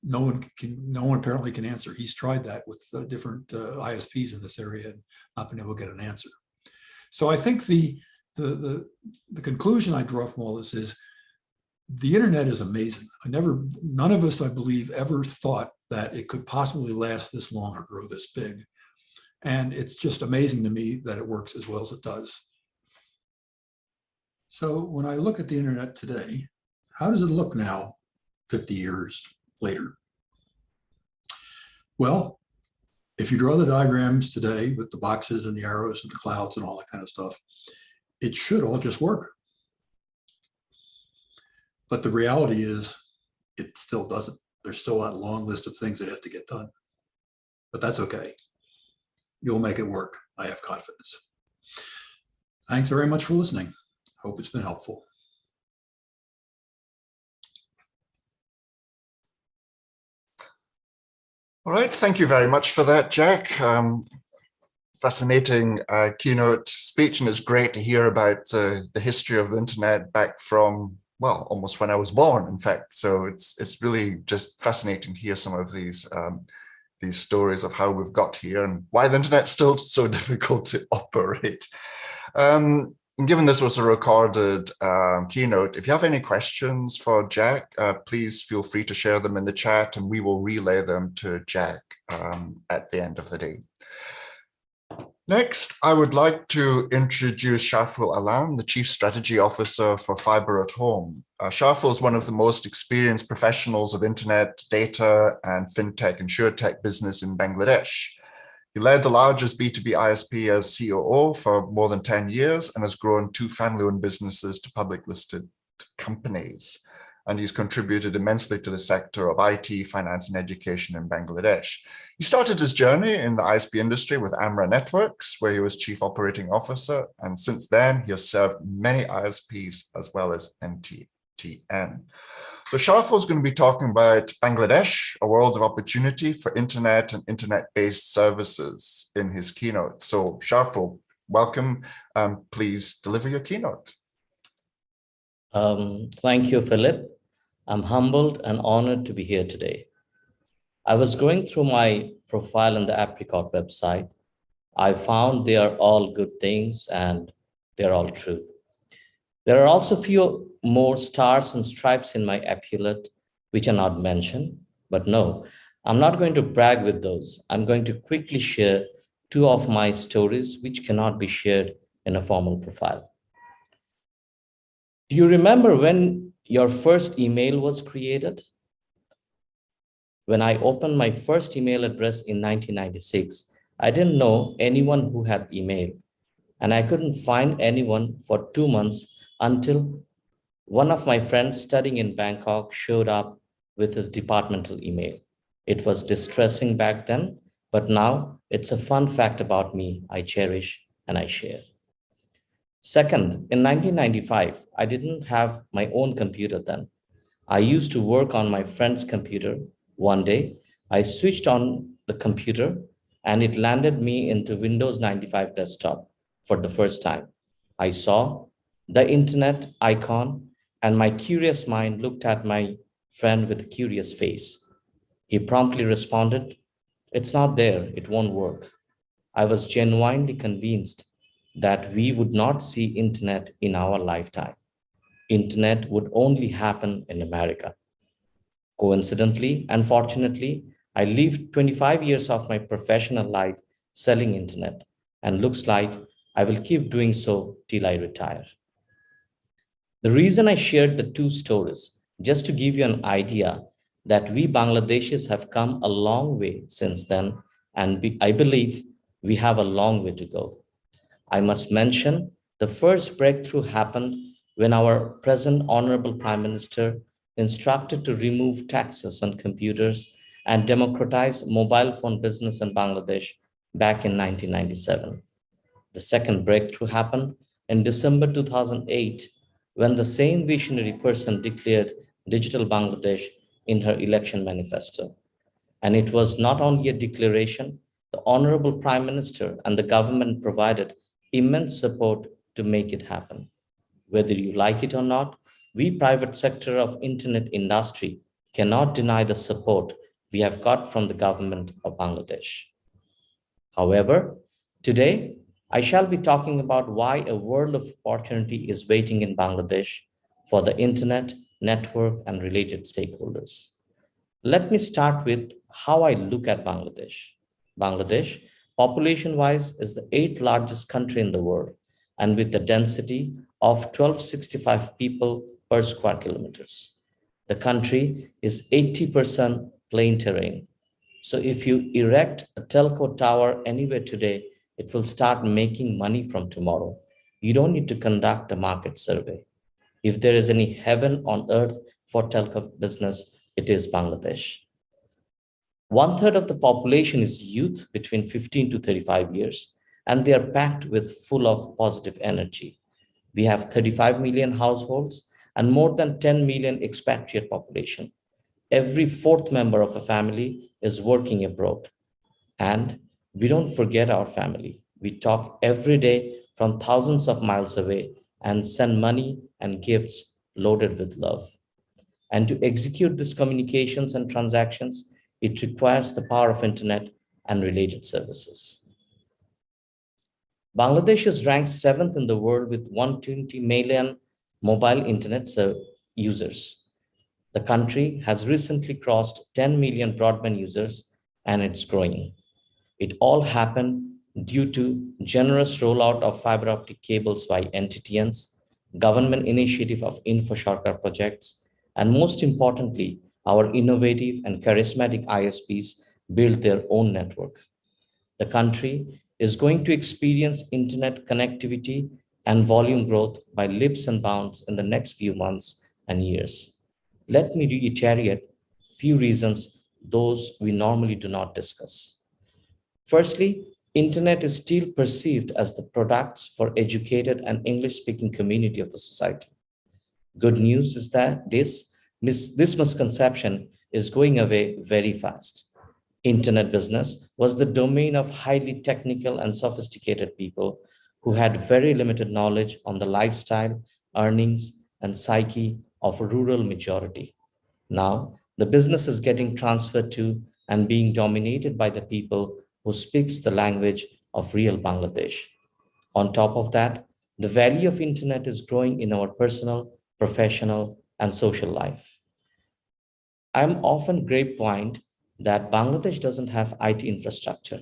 No one apparently can answer. He's tried that with different ISPs in this area and not been able to get an answer. So I think the conclusion I draw from all this is the internet is amazing. None of us, I believe, ever thought that it could possibly last this long or grow this big. And it's just amazing to me that it works as well as it does. So when I look at the internet today, how does it look now, 50 years later? Well, if you draw the diagrams today with the boxes and the arrows and the clouds and all that kind of stuff, it should all just work. But the reality is it still doesn't. There's still that long list of things that have to get done. But that's okay. You'll make it work. I have confidence. Thanks very much for listening. Hope it's been helpful. All right, thank you very much for that, Jack. fascinating keynote speech, and it's great to hear about the history of the internet back from, well, almost when I was born, in fact. So it's really just fascinating to hear some of these stories of how we've got here and why the internet's still so difficult to operate. And given this was a recorded keynote, if you have any questions for Jack, please feel free to share them in the chat and we will relay them to Jack at the end of the day. Next, I would like to introduce Shafu Alam, the Chief Strategy Officer for Fiber at Home. Shafu is one of the most experienced professionals of internet, data, and fintech and insurtech business in Bangladesh. He led the largest B2B ISP as COO for more than 10 years and has grown 2 family-owned businesses to public listed companies. And he's contributed immensely to the sector of IT, finance, and education in Bangladesh. He started his journey in the ISP industry with Amra Networks, where he was Chief Operating Officer. And since then, he has served many ISPs as well as NTTN. So Shafu is going to be talking about Bangladesh, a world of opportunity for internet and internet-based services in his keynote. So Shafu, welcome. Please deliver your keynote. Thank you, Philip. I'm humbled and honored to be here today. I was going through my profile on the APRICOT website. I found they are all good things and they're all true. There are also a few more stars and stripes in my epaulet, which are not mentioned, but no, I'm not going to brag with those. I'm going to quickly share 2 of my stories, which cannot be shared in a formal profile. Do you remember when your first email was created? When I opened my first email address in 1996, I didn't know anyone who had email, and I couldn't find anyone for 2 months until one of my friends studying in Bangkok showed up with his departmental email. It was distressing back then, but now it's a fun fact about me I cherish and I share. Second, in 1995, I didn't have my own computer then. I used to work on my friend's computer. One day, I switched on the computer and it landed me into Windows 95 desktop for the first time. I saw the internet icon and my curious mind looked at my friend with a curious face. He promptly responded, "It's not there, it won't work." I was genuinely convinced that we would not see internet in our lifetime. Internet would only happen in America. Coincidentally and fortunately, I lived 25 years of my professional life selling internet, and looks like I will keep doing so till I retire. The reason I shared the 2 stories, just to give you an idea that we Bangladeshis have come a long way since then, and I believe we have a long way to go. I must mention the first breakthrough happened when our present Honorable Prime Minister instructed to remove taxes on computers and democratize mobile phone business in Bangladesh back in 1997. The second breakthrough happened in December 2008 when the same visionary person declared Digital Bangladesh in her election manifesto. And it was not only a declaration, the Honorable Prime Minister and the government provided immense support to make it happen. Whether you like it or not, we private sector of internet industry cannot deny the support we have got from the government of Bangladesh. However, today I shall be talking about why a world of opportunity is waiting in Bangladesh for the internet, network, and related stakeholders. Let me start with how I look at Bangladesh. Bangladesh, population-wise, is the 8th largest country in the world, and with a density of 1265 people per square kilometers. The country is 80% plain terrain. So if you erect a telco tower anywhere today, it will start making money from tomorrow. You don't need to conduct a market survey. If there is any heaven on earth for telco business, it is Bangladesh. 1/3 of the population is youth between 15 to 35 years, and they are packed with full of positive energy. We have 35 million households and more than 10 million expatriate population. Every 4th member of a family is working abroad. And we don't forget our family. We talk every day from thousands of miles away and send money and gifts loaded with love. And to execute these communications and transactions, it requires the power of internet and related services. Bangladesh is ranked 7th in the world with 120 million mobile internet users. The country has recently crossed 10 million broadband users, and it's growing. It all happened due to generous rollout of fiber optic cables by NTTNs, government initiative of InfoSarkar projects, and most importantly, our innovative and charismatic ISPs built their own network. The country is going to experience internet connectivity and volume growth by leaps and bounds in the next few months and years. Let me reiterate a few reasons, those we normally do not discuss. Firstly, internet is still perceived as the products for educated and English-speaking community of the society. Good news is that this misconception is going away very fast. Internet business was the domain of highly technical and sophisticated people who had very limited knowledge on the lifestyle, earnings, and psyche of a rural majority. Now, the business is getting transferred to and being dominated by the people who speaks the language of real Bangladesh. On top of that, the value of internet is growing in our personal, professional, and social life. I'm often grapevined that Bangladesh doesn't have IT infrastructure.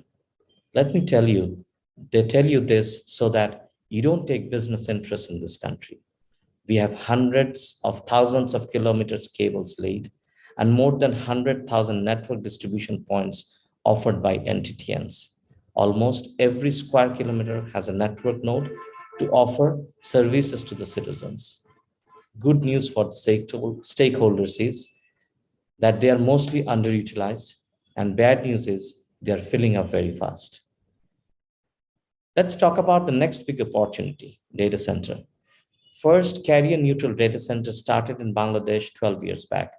Let me tell you, they tell you this so that you don't take business interest in this country. We have hundreds of thousands of kilometers cables laid and more than 100,000 network distribution points offered by NTTNs. Almost every square kilometer has a network node to offer services to the citizens. Good news for the stakeholders is that they are mostly underutilized, and bad news is they are filling up very fast. Let's talk about the next big opportunity, data center. First carrier-neutral data center started in Bangladesh 12 years back,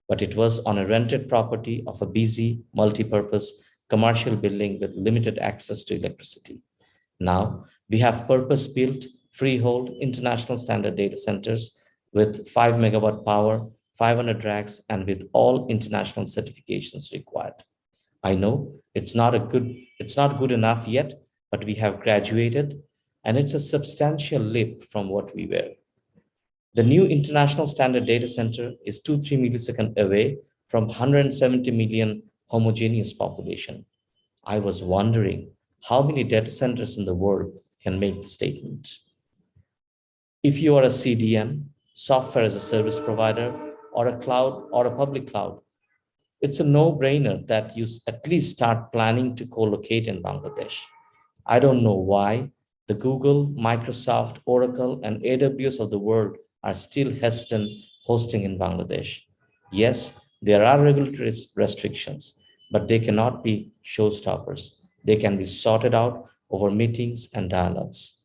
but it was on a rented property of a busy, multi-purpose commercial building with limited access to electricity. Now, we have purpose-built, freehold, international standard data centers with 5 megawatt power, 500 racks, and with all international certifications required. I know it's not good enough yet, but we have graduated, and it's a substantial leap from what we were. The new international standard data center is 2-3 milliseconds away from 170 million homogeneous population. I was wondering how many data centers in the world can make the statement. If you are a CDN, software as a service provider, or a cloud or a public cloud, it's a no-brainer that you at least start planning to co-locate in Bangladesh. I don't know why the Google, Microsoft, Oracle, and AWS of the world are still hesitant hosting in Bangladesh. Yes, there are regulatory restrictions, but they cannot be showstoppers. They can be sorted out over meetings and dialogues.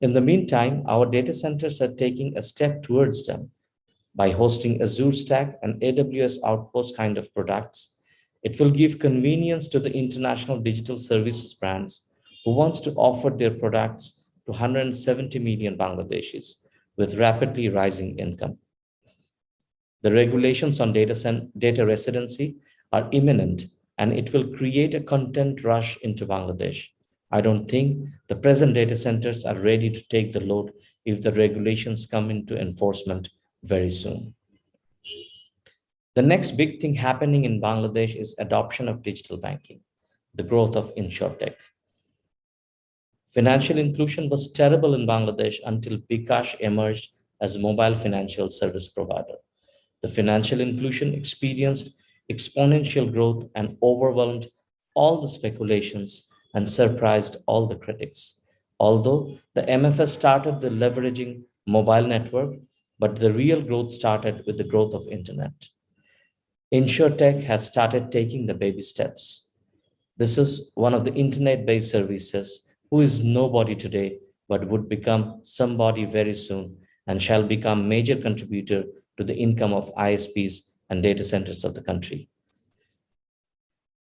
In the meantime, our data centers are taking a step towards them by hosting Azure Stack and AWS Outpost kind of products. It will give convenience to the international digital services brands who wants to offer their products to 170 million Bangladeshis with rapidly rising income. The regulations on data residency are imminent, and it will create a content rush into Bangladesh. I don't think the present data centers are ready to take the load if the regulations come into enforcement very soon. The next big thing happening in Bangladesh is adoption of digital banking, the growth of InsurTech. Financial inclusion was terrible in Bangladesh until bKash emerged as a mobile financial service provider. The financial inclusion experienced exponential growth and overwhelmed all the speculations and surprised all the critics. Although the MFS started with leveraging mobile network, but the real growth started with the growth of internet. InsurTech has started taking the baby steps. This is one of the internet-based services who is nobody today, but would become somebody very soon and shall become major contributor to the income of ISPs and data centers of the country.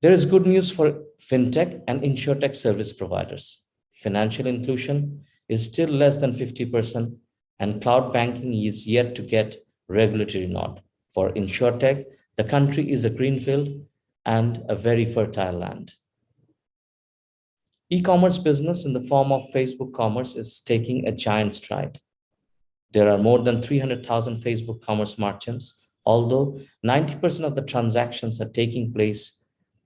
There is good news for fintech and insurtech service providers. Financial inclusion is still less than 50%, and cloud banking is yet to get regulatory nod. For InsurTech, the country is a greenfield and a very fertile land. E-commerce business in the form of Facebook commerce is taking a giant stride. There are more than 300,000 Facebook commerce merchants, although 90% of the transactions are taking place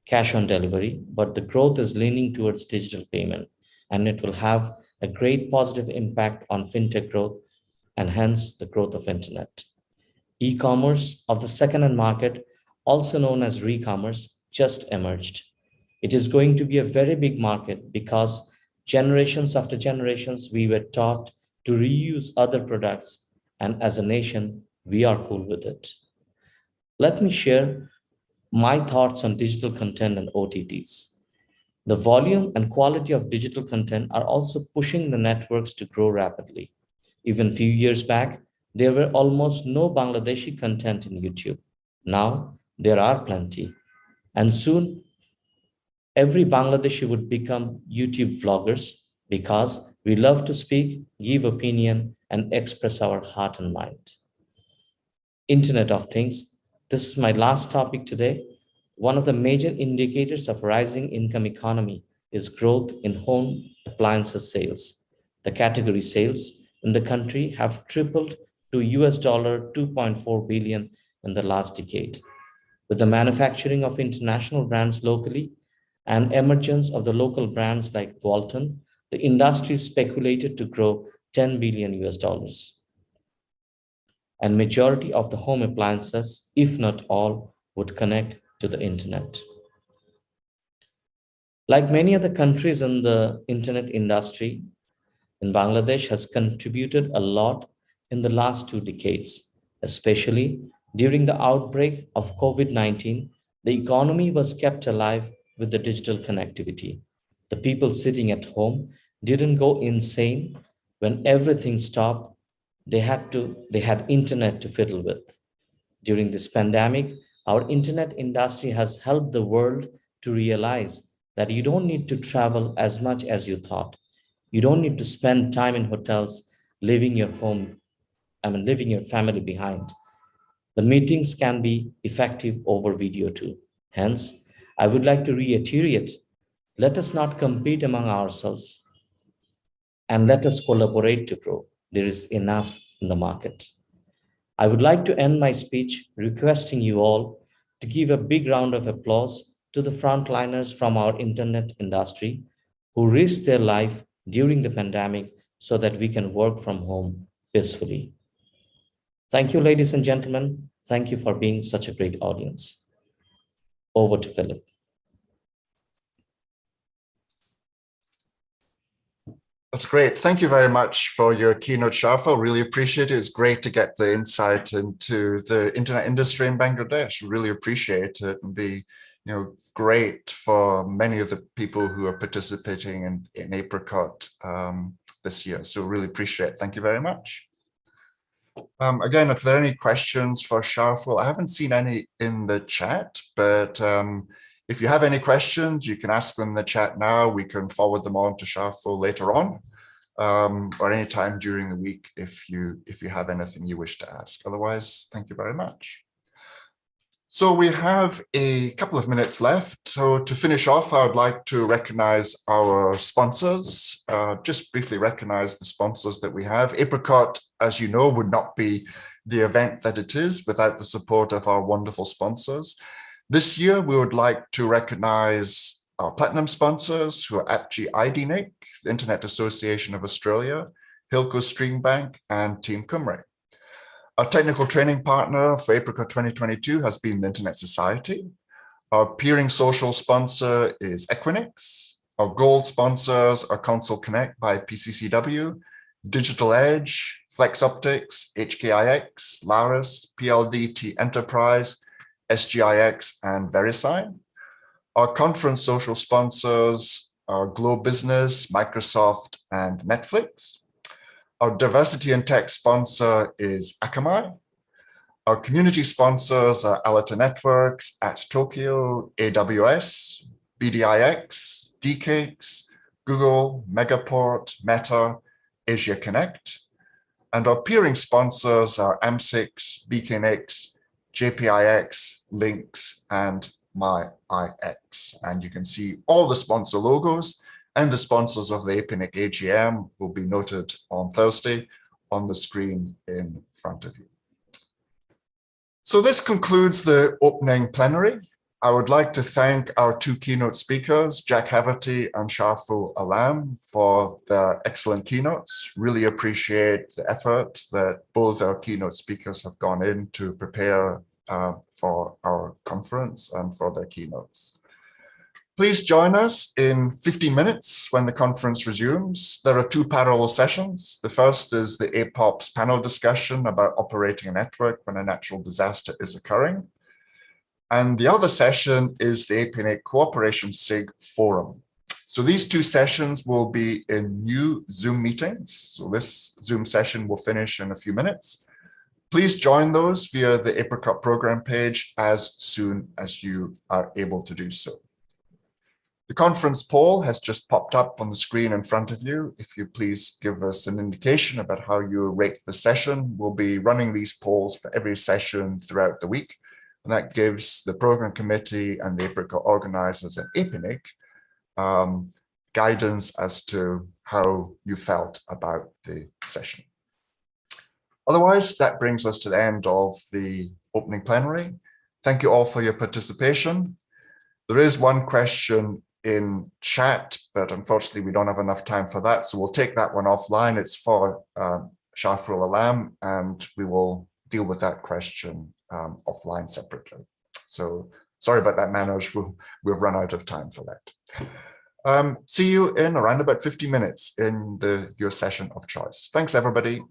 cash on delivery, but the growth is leaning towards digital payment, and it will have a great positive impact on fintech growth and hence the growth of internet. E-commerce of the second-hand market, also known as re-commerce, just emerged. It is going to be a very big market because generations after generations, we were taught to reuse other products, and as a nation, we are cool with it. Let me share my thoughts on digital content and OTTs. The volume and quality of digital content are also pushing the networks to grow rapidly. Even a few years back, there were almost no Bangladeshi content in YouTube. Now, there are plenty. And soon, every Bangladeshi would become YouTube vloggers because we love to speak, give opinion, and express our heart and mind. Internet of Things. This is my last topic today. One of the major indicators of rising income economy is growth in home appliances sales. The category sales in the country have tripled to $2.4 billion in the last decade. With the manufacturing of international brands locally and emergence of the local brands like Walton, the industry is speculated to grow $10 billion. And majority of the home appliances, if not all, would connect to the internet. Like many other countries in the internet industry, in Bangladesh has contributed a lot in the last 2 decades, especially during the outbreak of COVID-19. The economy was kept alive with the digital connectivity. The people sitting at home didn't go insane when everything stopped. They had internet to fiddle with. During this pandemic, our internet industry has helped the world to realize that you don't need to travel as much as you thought. You don't need to spend time in hotels, leaving your family behind. The meetings can be effective over video too. Hence, I would like to reiterate, let us not compete among ourselves and let us collaborate to grow. There is enough in the market. I would like to end my speech requesting you all to give a big round of applause to the frontliners from our internet industry who risked their life during the pandemic so that we can work from home peacefully. Thank you, ladies and gentlemen. Thank you for being such a great audience. Over to Philip. That's great. Thank you very much for your keynote, Shafu. Really appreciate it. It's great to get the insight into the internet industry in Bangladesh. Really appreciate it, and be great for many of the people who are participating in APRICOT this year. So really appreciate it. Thank you very much. Again, if there are any questions for Shafu, I haven't seen any in the chat, but if you have any questions, you can ask them in the chat now. We can forward them on to Shafu later on, or any time during the week if you have anything you wish to ask. Otherwise, thank you very much. So we have a couple of minutes left. So to finish off, I would like to recognize our sponsors, just briefly recognize the sponsors that we have. APRICOT, as you know, would not be the event that it is without the support of our wonderful sponsors. This year, we would like to recognize our platinum sponsors, who are APG IDNIC, the Internet Association of Australia, Hilco Stream Bank, and Team Cymru. Our technical training partner for APRICOT 2022 has been the Internet Society. Our peering social sponsor is Equinix. Our gold sponsors are Console Connect by PCCW, Digital Edge, Flex Optics, HKIX, Laris, PLDT Enterprise, SGIX, and VeriSign. Our conference social sponsors are Globe Business, Microsoft, and Netflix. Our diversity and tech sponsor is Akamai. Our community sponsors are Alita Networks, At Tokyo, AWS, BDIX, DCakes, Google, Megaport, Meta, Asia Connect. And our peering sponsors are AMSIX, BeaconX, JPIX, Lynx, and MyIX. And you can see all the sponsor logos and the sponsors of the APRICOT AGM will be noted on Thursday on the screen in front of you. So this concludes the opening plenary. I would like to thank our two keynote speakers, Jack Haverty and Shafu Alam, for their excellent keynotes. Really appreciate the effort that both our keynote speakers have gone in to prepare for our conference and for their keynotes. Please join us in 15 minutes when the conference resumes. There are two parallel sessions. The first is the APOPS panel discussion about operating a network when a natural disaster is occurring. And the other session is the APRICOT Cooperation SIG Forum. So these two sessions will be in new Zoom meetings. So this Zoom session will finish in a few minutes. Please join those via the APRICOT program page as soon as you are able to do so. The conference poll has just popped up on the screen in front of you. If you please give us an indication about how you rate the session, we'll be running these polls for every session throughout the week. And that gives the program committee and the APRICOT organizers at APRICOT guidance as to how you felt about the session. Otherwise, that brings us to the end of the opening plenary. Thank you all for your participation. There is one question in chat, but unfortunately we don't have enough time for that. So we'll take that one offline. It's for Shafu Alam, and we will deal with that question offline separately. So sorry about that, Manoj. We've run out of time for that. See you in around about 50 minutes in your session of choice. Thanks, everybody.